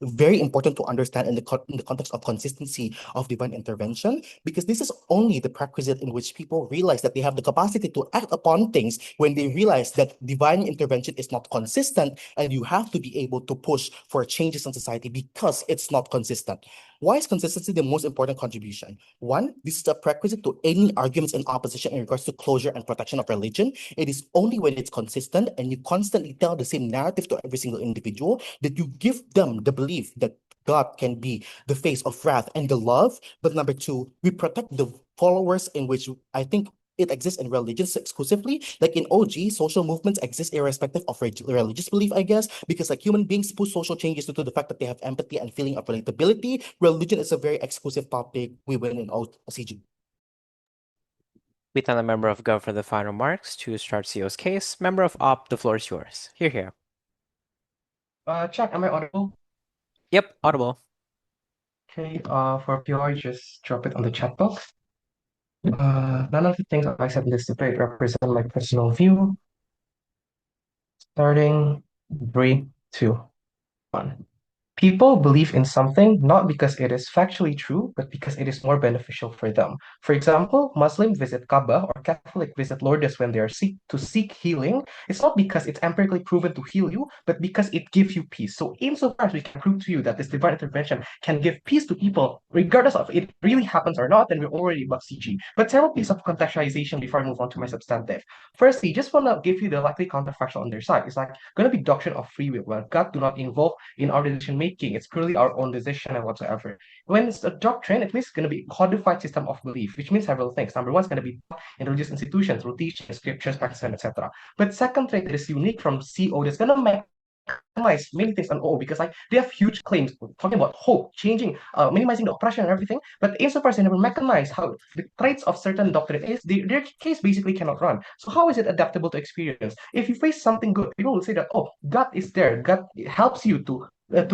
very important to understand in the context of consistency of divine intervention, because this is only the prerequisite in which people realize that they have the capacity to act upon things when they realize that divine intervention is not consistent, and you have to be able to push for changes in society because it's not consistent. Why is consistency the most important contribution? One, this is a prerequisite to any arguments in opposition in regards to closure and protection of religion. It is only when it's consistent and you constantly tell the same narrative to every single individual that you give them the belief that God can be the face of wrath and the love. But number two, we protect the followers, in which I think it exists in religions exclusively. Like in OG, social movements exist irrespective of religious belief, I guess, because like human beings push social changes due to the fact that they have empathy and feeling of relatability. Religion is a very exclusive topic. We win in OCG. We tell a member of Gov for the final remarks to start CO's case. Member of Op, the floor is yours. Here. Check, am I audible? Yep, audible. Okay, for POI, just drop it on the chat box. None of the things I said in this debate represent my personal view. Starting 3, 2, 1. People believe in something not because it is factually true, but because it is more beneficial for them. For example, Muslims visit Kaaba or Catholic visit Lourdes when they are seek healing. It's not because it's empirically proven to heal you, but because it gives you peace. So insofar as we can prove to you that this divine intervention can give peace to people, regardless of it really happens or not, then we're already above CG. But several pieces of contextualization before I move on to my substantive. Firstly, just want to give you the likely counterfactual on their side. It's like going to be doctrine of free will, where God do not involve in our decision making. It's purely our own decision and whatsoever. When it's a doctrine, it means it's going to be a codified system of belief, which means several things. Number one, it's going to be taught in religious institutions through teaching, scriptures, practice, and etc. But second thing that is unique from CO that's going to make many things on O because like they have huge claims talking about hope, changing, minimizing the oppression and everything. But insofar as they never mechanize how the traits of certain doctrine is, their case basically cannot run. So how is it adaptable to experience? If you face something good, people will say that oh, God is there. God helps you to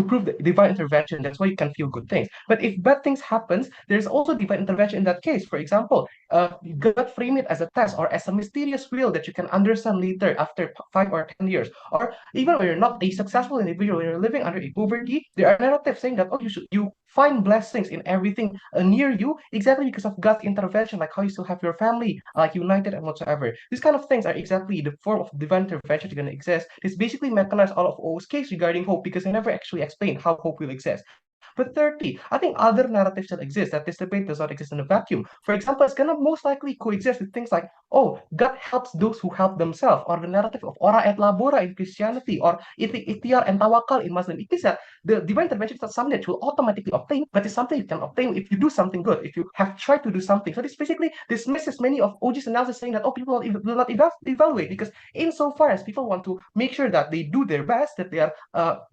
prove the divine intervention. That's why you can feel good things. But if bad things happens, there's also divine intervention in that case. For example, God frame it as a test or as a mysterious will that you can understand later after 5 or 10 years. Or even when you're not a successful individual, when you're living under a poverty, there are narratives saying that oh, you find blessings in everything near you exactly because of God's intervention, like how you still have your family like united and whatsoever. These kind of things are exactly the form of divine intervention that's going to exist. It's basically mechanized all of O's case regarding hope because they never actually explain how hope will exist. But thirdly, I think other narratives that exist, that this debate does not exist in a vacuum. For example, it's gonna most likely coexist with things like, oh, God helps those who help themselves, or the narrative of ora et labora in Christianity, or ikhtiar and tawakal in Muslim. It is that the divine intervention is not something that you will automatically obtain, but it's something you can obtain if you do something good, if you have tried to do something. So this basically dismisses many of OG's analysis saying that, oh, people will not evaluate, because insofar as people want to make sure that they do their best, that they are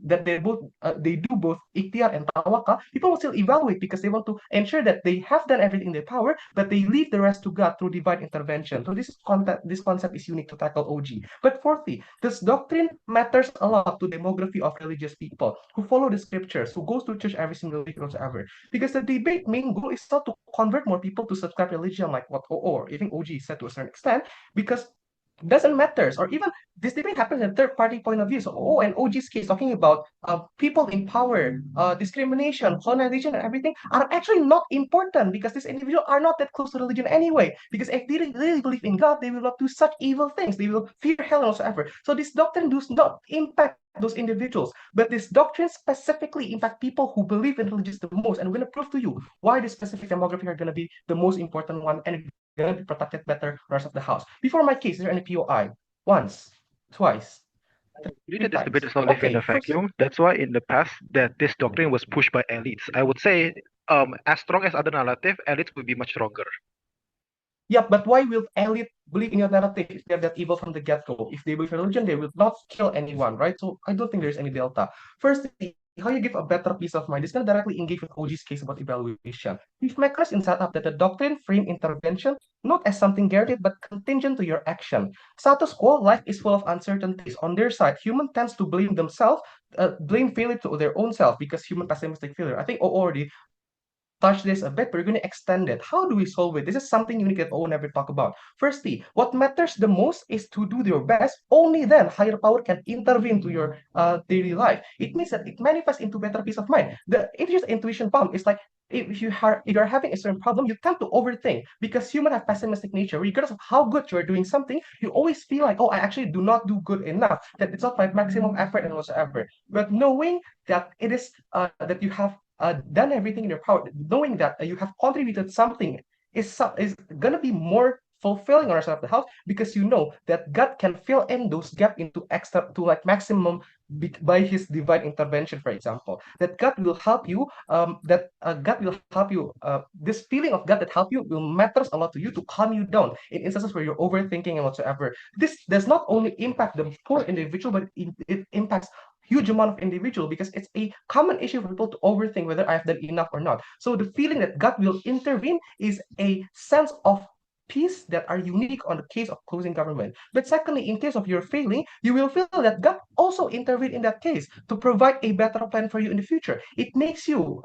that they do both ikhtiar and tawakal, people will still evaluate because they want to ensure that they have done everything in their power, but they leave the rest to God through divine intervention. So this concept is unique to tackle OG. But fourthly, this doctrine matters a lot to demography of religious people who follow the scriptures, who goes to church every single week whatsoever. Because the debate main goal is not to convert more people to subscribe religion like what or even OG said to a certain extent, because doesn't matters, or even this debate happens in a third party point of view. So O and OG's case talking about people in power, discrimination, colonization, and everything are actually not important because these individuals are not that close to religion anyway. Because if they really believe in God, they will not do such evil things. They will fear hell and whatsoever. So this doctrine does not impact those individuals, but this doctrine specifically impact people who believe in religion the most. And we're going to prove to you why this specific demographic are going to be the most important one and going to be protected better rest of the house. Before my case, is there any POI? Once, twice, Believe three that this debate times. does not live in Okay, a first, vacuum. That's why in the past that this doctrine was pushed by elites. I would say as strong as other narrative, elites will be much stronger. yeah, but why will elite believe in your narrative if they're that evil from the get-go? If they believe in religion, they will not kill anyone, right? So I don't think there's any delta. Firstly, how you give a better peace of mind is going to directly engage with OG's case about evaluation. We've makers in setup that the doctrine frame intervention not as something guaranteed but contingent to your action. Status quo, life is full of uncertainties. On their side, human tends to blame themselves, blame failure to their own self because human pessimistic failure. I think already touch this a bit, but we're going to extend it. How do we solve it? This is something unique that Owen never talk about. Firstly, what matters the most is to do your best. Only then higher power can intervene to your daily life. It means that it manifests into better peace of mind. The just intuition problem is like if you're having a certain problem, you tend to overthink because humans have pessimistic nature. Regardless of how good you're doing something, you always feel like, oh, I actually do not do good enough. That it's not my maximum effort and whatsoever. But knowing that it is that you have done everything in your power, knowing that you have contributed something is gonna be more fulfilling on our side of the house because you know that God can fill in those gaps into extra to like maximum by His divine intervention, for example. That God will help you. God will help you. This feeling of God that help you will matters a lot to you to calm you down in instances where you're overthinking and whatsoever. This does not only impact the poor individual, but it impacts huge amount of individual because it's a common issue for people to overthink whether I have done enough or not. So the feeling that God will intervene is a sense of peace that are unique on the case of closing government. But secondly, in case of your failing, you will feel that God also intervened in that case to provide a better plan for you in the future. It makes you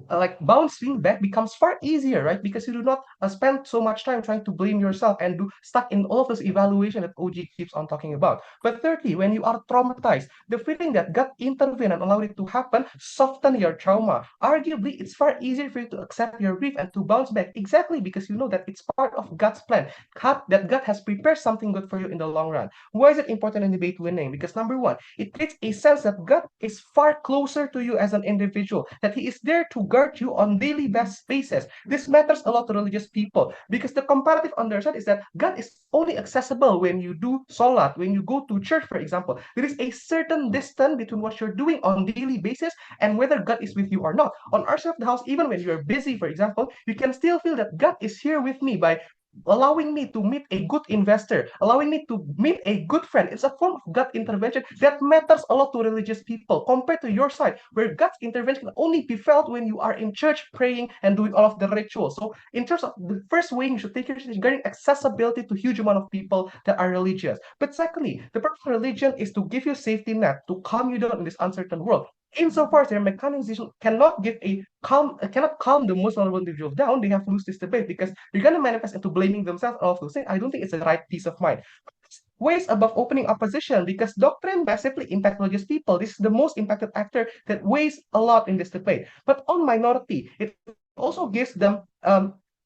like bouncing back becomes far easier, right? Because you do not spend so much time trying to blame yourself and do stuck in all of those evaluation that OG keeps on talking about. But thirdly, when you are traumatized, the feeling that God intervened and allowed it to happen soften your trauma. Arguably, it's far easier for you to accept your grief and to bounce back exactly because you know that it's part of God's plan, that God has prepared something good for you in the long run. Why is it important in debate winning? Because number one, it creates a sense that God is far closer to you as an individual, that He is there to guard you on daily basis. This matters a lot to religious people because the comparative on their side is that God is only accessible when you do salat, when you go to church, for example. There is a certain distance between what you're doing on daily basis and whether God is with you or not. On our side of the house, even when you're busy, for example, you can still feel that God is here with me by allowing me to meet a good investor, allowing me to meet a good friend. It's a form of God intervention that matters a lot to religious people compared to your side, where God's intervention can only be felt when you are in church praying and doing all of the rituals. So, in terms of the first way you should take your regarding accessibility to huge amount of people that are religious. But secondly, the purpose of religion is to give you safety net, to calm you down in this uncertain world. Insofar as their mechanism cannot cannot calm the most vulnerable individual down, they have to lose this debate because they're gonna manifest into blaming themselves and all of those things. I don't think it's the right peace of mind. Ways above opening opposition because doctrine massively impacts religious people. This is the most impacted actor that weighs a lot in this debate. But on minority, it also gives them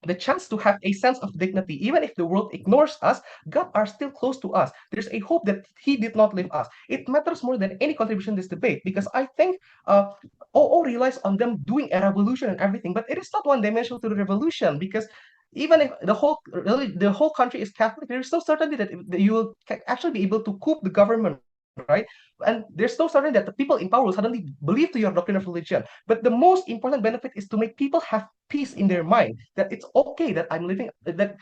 the chance to have a sense of dignity. Even if the world ignores us, God are still close to us. There's a hope that He did not leave us. It matters more than any contribution in this debate because I think OO relies on them doing a revolution and everything, but it is not one dimensional to the revolution because even if the whole country is Catholic, there's no certainty that you will actually be able to coup the government, right? And there's no certainty that the people in power will suddenly believe to your doctrine of religion. But the most important benefit is to make people have peace in their mind that it's okay that I'm living that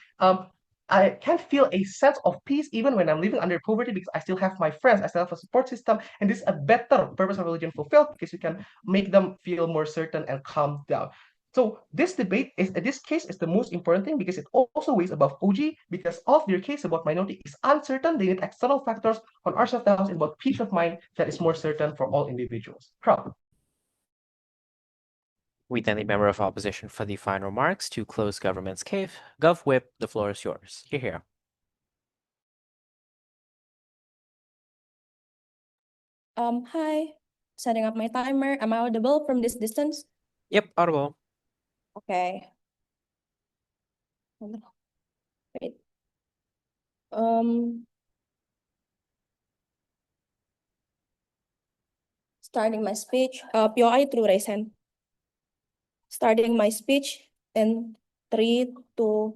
I can feel a sense of peace even when I'm living under poverty because I still have my friends, I still have a support system, and this is a better purpose of religion fulfilled because you can make them feel more certain and calm down. So this case is the most important thing because it also weighs above OG because of their case about minority is uncertain. They need external factors on our side house about peace of mind that is more certain for all individuals. Proud. We then the member of opposition for the final remarks to close government's cave. Gov Whip, the floor is yours. You're here. Hi. Setting up my timer. Am I audible from this distance? Yep, audible. Okay. Wait. Starting my speech. POI through raise hand. Starting my speech in 3, 2,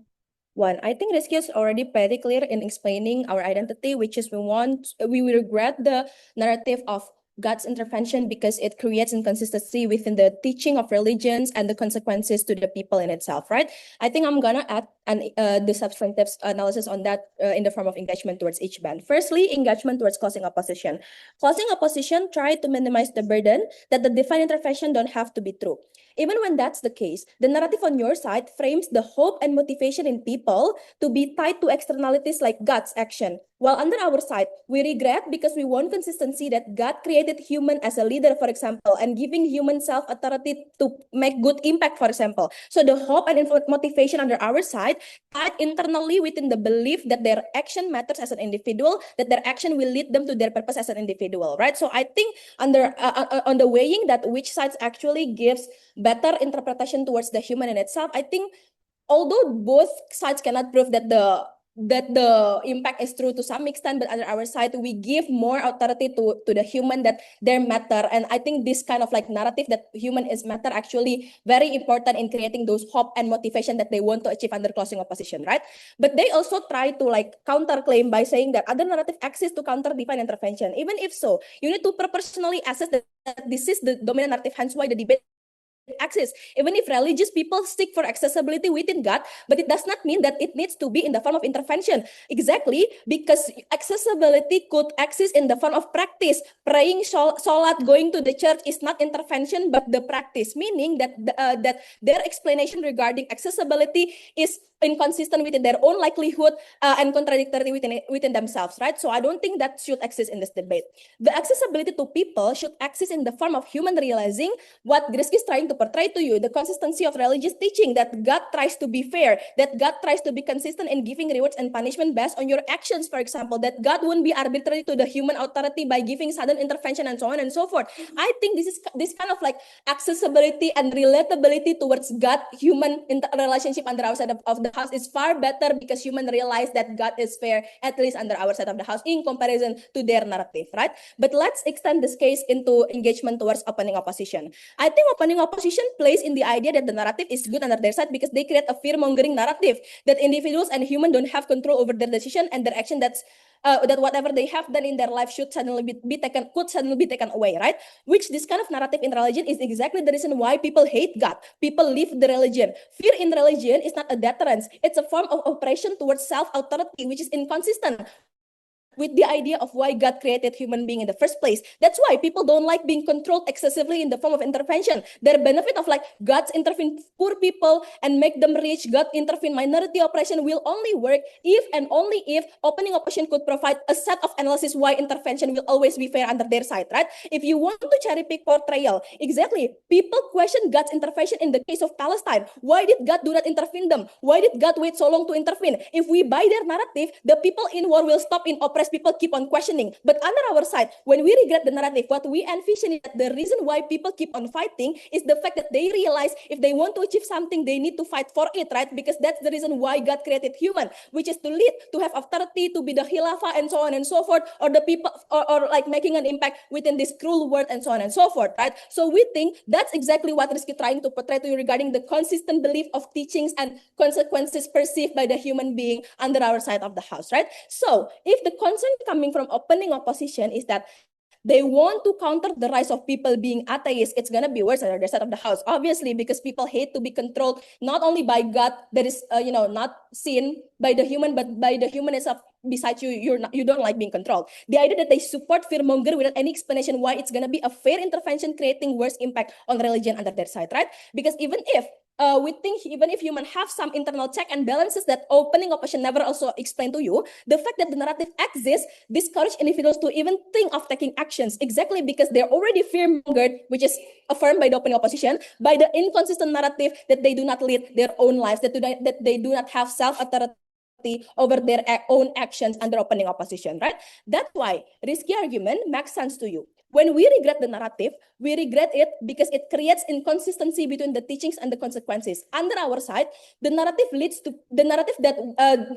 1. I think Rizky is already pretty clear in explaining our identity, which is we regret the narrative of God's intervention because it creates inconsistency within the teaching of religions and the consequences to the people in itself, right? I think I'm gonna add the substantive analysis on that in the form of engagement towards each band. Firstly, engagement towards closing opposition. Closing opposition try to minimize the burden that the divine intervention don't have to be true. Even when that's the case, the narrative on your side frames the hope and motivation in people to be tied to externalities like God's action. While under our side, we regret because we want consistency that God created human as a leader, for example, and giving human self-authority to make good impact, for example. So the hope and motivation under our side tied internally within the belief that their action matters as an individual, that their action will lead them to their purpose as an individual, right? So I think under on the weighing that which sides actually gives better interpretation towards the human in itself, I think although both sides cannot prove that the impact is true to some extent, but under our side, we give more authority to the human that they matter. And I think this kind of like narrative that human is matter actually very important in creating those hope and motivation that they want to achieve under closing opposition, right? But they also try to like counterclaim by saying that other narrative exists to counter divine intervention. Even if so, you need to proportionally assess that this is the dominant narrative, hence why the debate access. Even if religious people seek for accessibility within God, but it does not mean that it needs to be in the form of intervention. Exactly, because accessibility could exist in the form of practice. Praying, salat, going to the church is not intervention, but the practice, meaning that that their explanation regarding accessibility is inconsistent within their own likelihood and contradictory within themselves, right? So I don't think that should exist in this debate. The accessibility to people should exist in the form of human realizing what Rizky is trying to portray to you, the consistency of religious teaching, that God tries to be fair, that God tries to be consistent in giving rewards and punishment based on your actions, for example, that God won't be arbitrary to the human authority by giving sudden intervention and so on and so forth. I think this kind of like accessibility and relatability towards God human relationship under our side of the house is far better, because human realize that God is fair, at least under our side of the house, in comparison to their narrative, right? But let's extend this case into engagement towards opening opposition. I think opening opposition plays in the idea that the narrative is good under their side, because they create a fear-mongering narrative that individuals and humans don't have control over their decision and their action, that whatever they have done in their life could suddenly be taken away, right? Which this kind of narrative in religion is exactly the reason why people hate God. People leave the religion. Fear in religion is not a deterrence. It's a form of oppression towards self-authority, which is inconsistent with the idea of why God created human being in the first place. That's why people don't like being controlled excessively in the form of intervention. Their benefit of like God's intervene poor people and make them rich, God intervene minority oppression will only work if and only if opening opposition could provide a set of analysis why intervention will always be fair under their side, right? If you want to cherry pick portrayal, exactly, people question God's intervention in the case of Palestine. Why did God do not intervene them? Why did God wait so long to intervene? If we buy their narrative, the people in war will stop in oppression. People keep on questioning. But under our side, when we regret the narrative, what we envision is that the reason why people keep on fighting is the fact that they realize if they want to achieve something, they need to fight for it, right? Because that's the reason why God created human, which is to lead, to have authority, to be the khilafah, and so on and so forth, or the people, or like making an impact within this cruel world, and so on and so forth, right? So we think that's exactly what Rizky trying to portray to you regarding the consistent belief of teachings and consequences perceived by the human being under our side of the house, right? So if the concern coming from opening opposition is that they want to counter the rise of people being atheists, it's gonna be worse on the side of the house, obviously, because people hate to be controlled not only by God that is not seen by the human, but by the human itself. Besides you don't like being controlled. The idea that they support fearmonger without any explanation why it's gonna be a fair intervention, creating worse impact on religion under their side, right? Because even if we think even if humans have some internal check and balances that opening opposition never also explain to you, the fact that the narrative exists discourage individuals to even think of taking actions, exactly because they're already fear-mongered, which is affirmed by the opening opposition, by the inconsistent narrative that they do not lead their own lives, that they do not have self-authority over their own actions under opening opposition, right? That's why Rizky argument makes sense to you. When we regret the narrative, we regret it because it creates inconsistency between the teachings and the consequences. Under our side, the narrative leads to the narrative that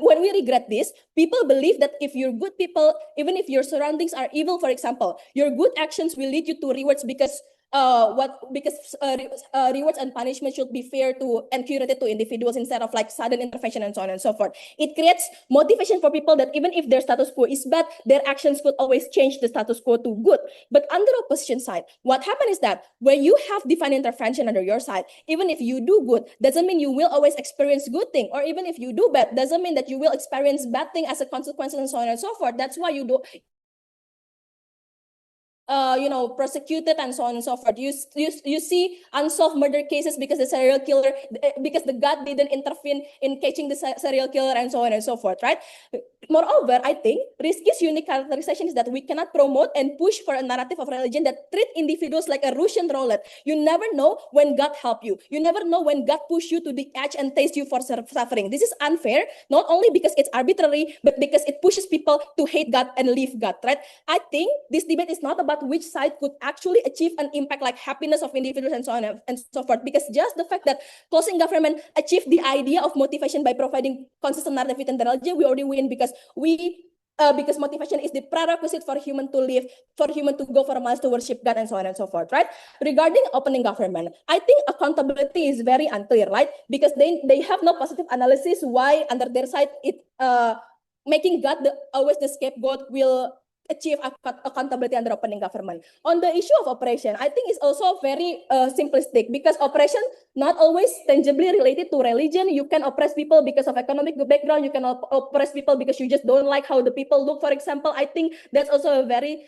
when we regret this, people believe that if you're good people, even if your surroundings are evil, for example, your good actions will lead you to rewards because rewards and punishment should be fair to and curated to individuals instead of like sudden intervention and so on and so forth. It creates motivation for people that even if their status quo is bad, their actions could always change the status quo to good. But under opposition side, what happens is that when you have divine intervention under your side, even if you do good, doesn't mean you will always experience good thing, or even if you do bad, doesn't mean that you will experience bad thing as a consequence and so on and so forth. That's why you do prosecuted and so on and so forth. You see unsolved murder cases because the serial killer, because the God didn't intervene in catching the serial killer and so on and so forth, right? Moreover, I think Rizky's unique characterization is that we cannot promote and push for a narrative of religion that treat individuals like a Russian roulette. You never know when God help you. You never know when God push you to the edge and taste you for suffering. This is unfair, not only because it's arbitrary, but because it pushes people to hate God and leave God, right? I think this debate is not about which side could actually achieve an impact like happiness of individuals and so on and so forth, because just the fact that closing government achieved the idea of motivation by providing consistent narrative within the religion, we already win because because motivation is the prerequisite for human to live, for human to go for miles to worship God and so on and so forth, right? Regarding opening government, I think accountability is very unclear, right? Because they have no positive analysis why under their side it making God always the scapegoat will achieve accountability under opening government. On the issue of operation, I think it's also very simplistic because operation not always tangibly related to religion. You can oppress people because of economic background. You can oppress people because you just don't like how the people look, for example. I think that's also a very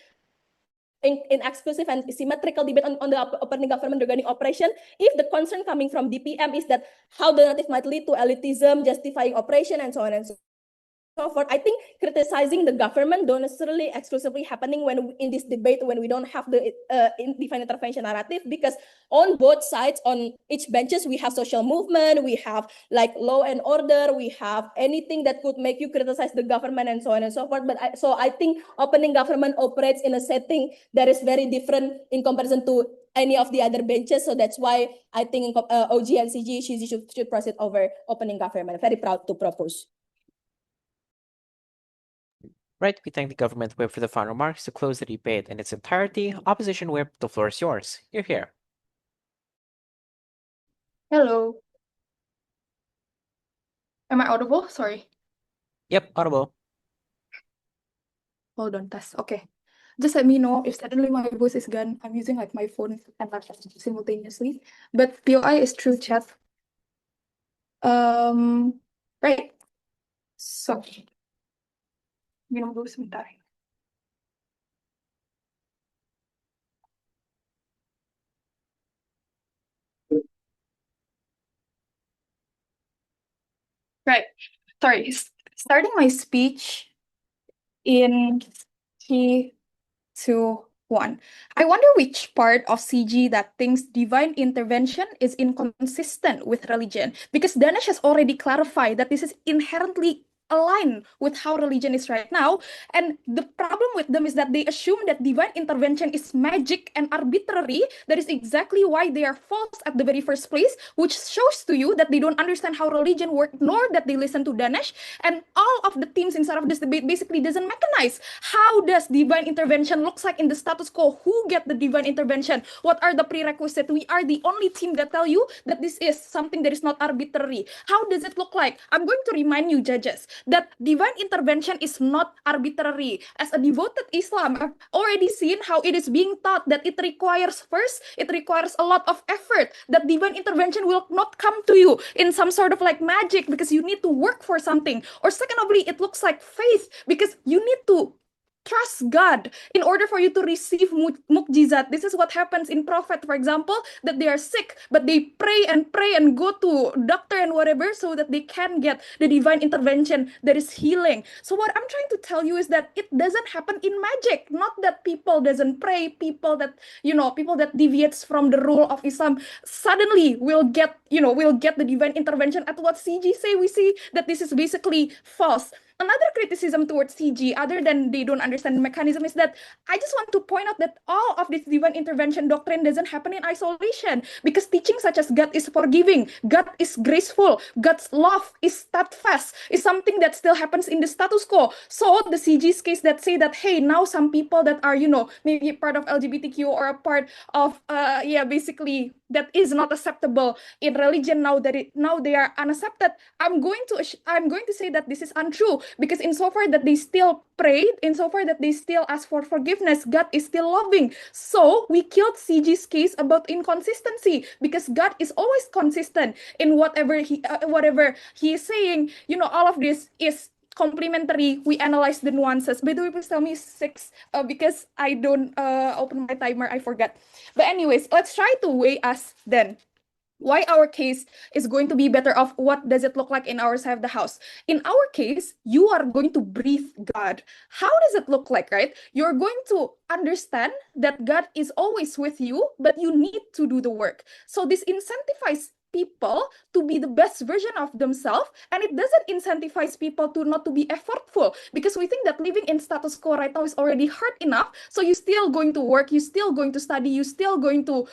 in exclusive and symmetrical debate on the opening government regarding operation, if the concern coming from DPM is that how the narrative might lead to elitism, justifying operation, and so on and so forth, I think criticizing the government don't necessarily exclusively happening when in this debate when we don't have the divine intervention narrative, because on both sides, on each benches, we have social movement, we have like law and order, we have anything that could make you criticize the government and so on and so forth. But I think opening government operates in a setting that is very different in comparison to any of the other benches. So that's why I think OG and CG should proceed over opening government. Very proud to propose. Right, we thank the government whip for the final remarks. To close the debate in its entirety, opposition whip, the floor is yours. You're here. Hello. Am I audible? Sorry. Yep, audible. Hold on, test. Okay. Just let me know if suddenly my voice is gone. I'm using like my phone and laptop simultaneously. But POI is through chat. Right. So, minum dulu sebentar. Right. Sorry. Starting my speech in 3, 2, 1. I wonder which part of CG that thinks divine intervention is inconsistent with religion, because Danesh has already clarified that this is inherently aligned with how religion is right now. And the problem with them is that they assume that divine intervention is magic and arbitrary. That is exactly why they are false at the very first place, which shows to you that they don't understand how religion works, nor that they listen to Danesh. And all of the teams inside of this debate basically doesn't mechanize how does divine intervention looks like in the status quo, who get the divine intervention, what are the prerequisites. We are the only team that tell you that this is something that is not arbitrary. How does it look like? I'm going to remind you, judges, that divine intervention is not arbitrary. As a devoted Islam, I've already seen how it is being taught that it requires a lot of effort, that divine intervention will not come to you in some sort of like magic because you need to work for something. Or secondly, it looks like faith because you need to trust God in order for you to receive mukjizat. This is what happens in Prophet, for example, that they are sick, but they pray and go to doctor and whatever so that they can get the divine intervention that is healing. So what I'm trying to tell you is that it doesn't happen in magic. Not that people doesn't pray, people that deviates from the rule of Islam suddenly will get the divine intervention. At what CG say, we see that this is basically false. Another criticism towards CG, other than they don't understand the mechanism, is that I just want to point out that all of this divine intervention doctrine doesn't happen in isolation, because teaching such as God is forgiving, God is graceful, God's love is steadfast, is something that still happens in the status quo. So the CG's case that say that, hey, now some people that are, maybe part of LGBTQ or a part of, basically that is not acceptable in religion now they are unaccepted. I'm going to say that this is untrue, because insofar that they still prayed, insofar that they still ask for forgiveness, God is still loving. So we killed CG's case about inconsistency, because God is always consistent in whatever he is saying. All of this is complementary. We analyze the nuances. By the way, please tell me 6 because I don't open my timer. I forgot. But anyways, let's try to weigh us then. Why our case is going to be better off. What does it look like in our side of the house? In our case, you are going to breathe God. How does it look like, right? You're going to understand that God is always with you, but you need to do the work. So this incentivizes people to be the best version of themselves, and it doesn't incentivize people to not to be effortful, because we think that living in status quo right now is already hard enough. So you're still going to work, you're still going to study, you're still going to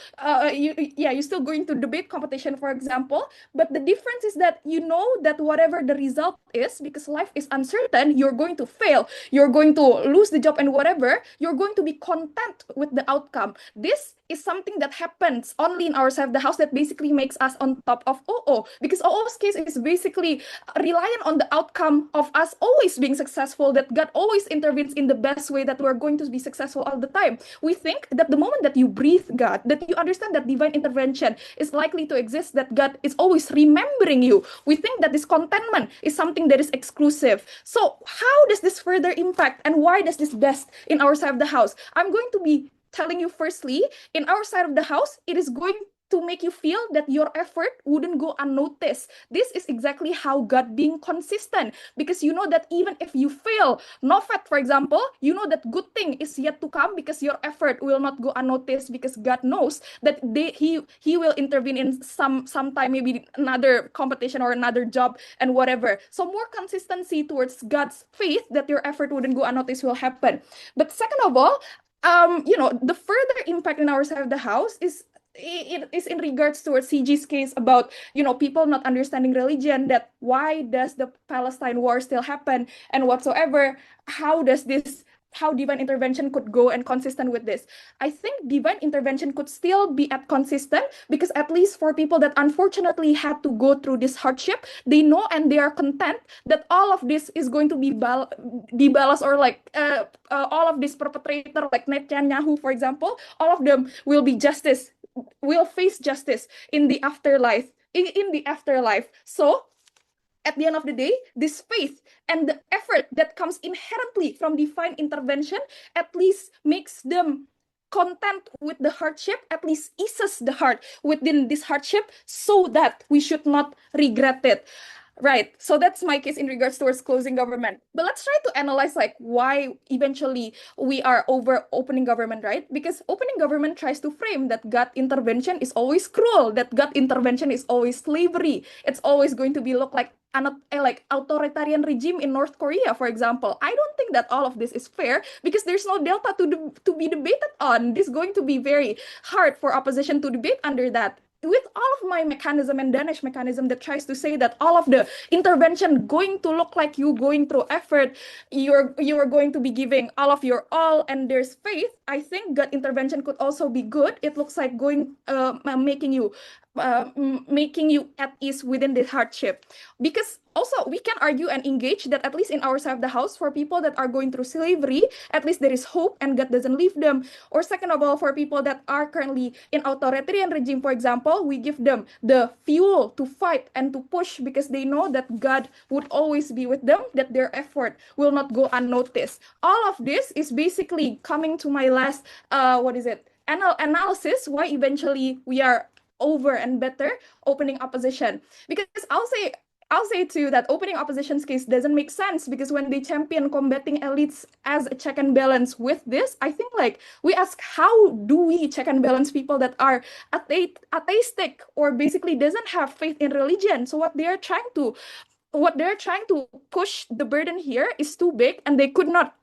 you're still going to debate competition, for example. But the difference is that you know that whatever the result is, because life is uncertain, you're going to fail, you're going to lose the job and whatever, you're going to be content with the outcome. This is something that happens only in our side of the house, that basically makes us on top of OO, because OO's case is basically reliant on the outcome of us always being successful, that God always intervenes in the best way, that we're going to be successful all the time. We think that the moment that you breathe God, that you understand that divine intervention is likely to exist, that God is always remembering you, we think that this contentment is something that is exclusive. So how does this further impact, and why does this best in our side of the house? I'm going to be telling you firstly, in our side of the house, it is going to make you feel that your effort wouldn't go unnoticed. This is exactly how God being consistent, because you know that even if you fail NOVED, for example, you know that good thing is yet to come because your effort will not go unnoticed, because God knows that he will intervene in sometime, maybe another competition or another job and whatever. So more consistency towards God's faith that your effort wouldn't go unnoticed will happen. But second of all, the further impact in our side of the house is it is in regards towards CG's case about people not understanding religion, that why does the Palestine war still happen and whatsoever. How divine intervention could go and consistent with this. I think divine intervention could still be at consistent, because at least for people that unfortunately had to go through this hardship, they know and they are content that all of this is going to be balanced, or like all of this perpetrator like Netanyahu, for example, all of them will face justice in the afterlife. So at the end of the day, this faith and the effort that comes inherently from divine intervention at least makes them content with the hardship, at least eases the heart within this hardship, so that we should not regret it. Right. So that's my case in regards towards closing government. But let's try to analyze like why eventually we are over opening government, right? Because opening government tries to frame that God intervention is always cruel, that God intervention is always slavery. It's always going to be look like like authoritarian regime in North Korea, for example. I don't think that all of this is fair, because there's no delta to be debated on. This is going to be very hard for opposition to debate under that. With all of my mechanism and Danish mechanism that tries to say that all of the intervention going to look like you going through effort, you're going to be giving all of your all, and there's faith, I think God intervention could also be good. It looks like making you at ease within the hardship. Because also we can argue and engage that at least in our side of the house, for people that are going through slavery, at least there is hope and God doesn't leave them. Or second of all, for people that are currently in authoritarian regime, for example, we give them the fuel to fight and to push, because they know that God would always be with them, that their effort will not go unnoticed. All of this is basically coming to my last analysis, why eventually we are over and better opening opposition. Because I'll say too that opening opposition's case doesn't make sense, because when they champion combating elites as a check and balance with this, I think like we ask, how do we check and balance people that are atheistic or basically doesn't have faith in religion? So what they're trying to push, the burden here is too big, and they could not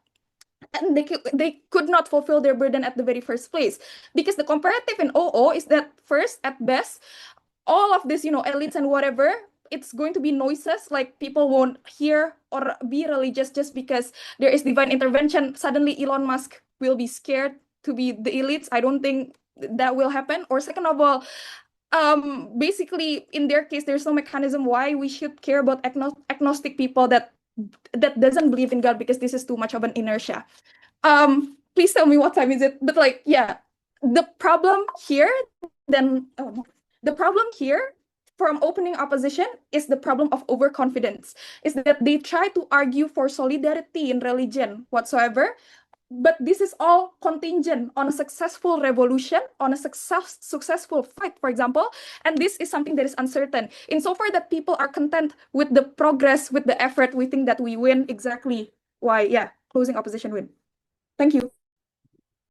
fulfill their burden at the very first place. Because the comparative in OO is that first, at best, all of this, elites and whatever, it's going to be noises, like people won't hear or be religious just because there is divine intervention. Suddenly Elon Musk will be scared to be the elites. I don't think that will happen. Or second of all, basically in their case, there's no mechanism why we should care about agnostic people that doesn't believe in God, because this is too much of an inertia. Please tell me what time is it? But like, yeah, the problem here from opening opposition is the problem of overconfidence, is that they try to argue for solidarity in religion whatsoever, but this is all contingent on a successful revolution, on a successful fight, for example, and this is something that is uncertain. Insofar that people are content with the progress, with the effort, we think that we win. Exactly why, closing opposition win. Thank you.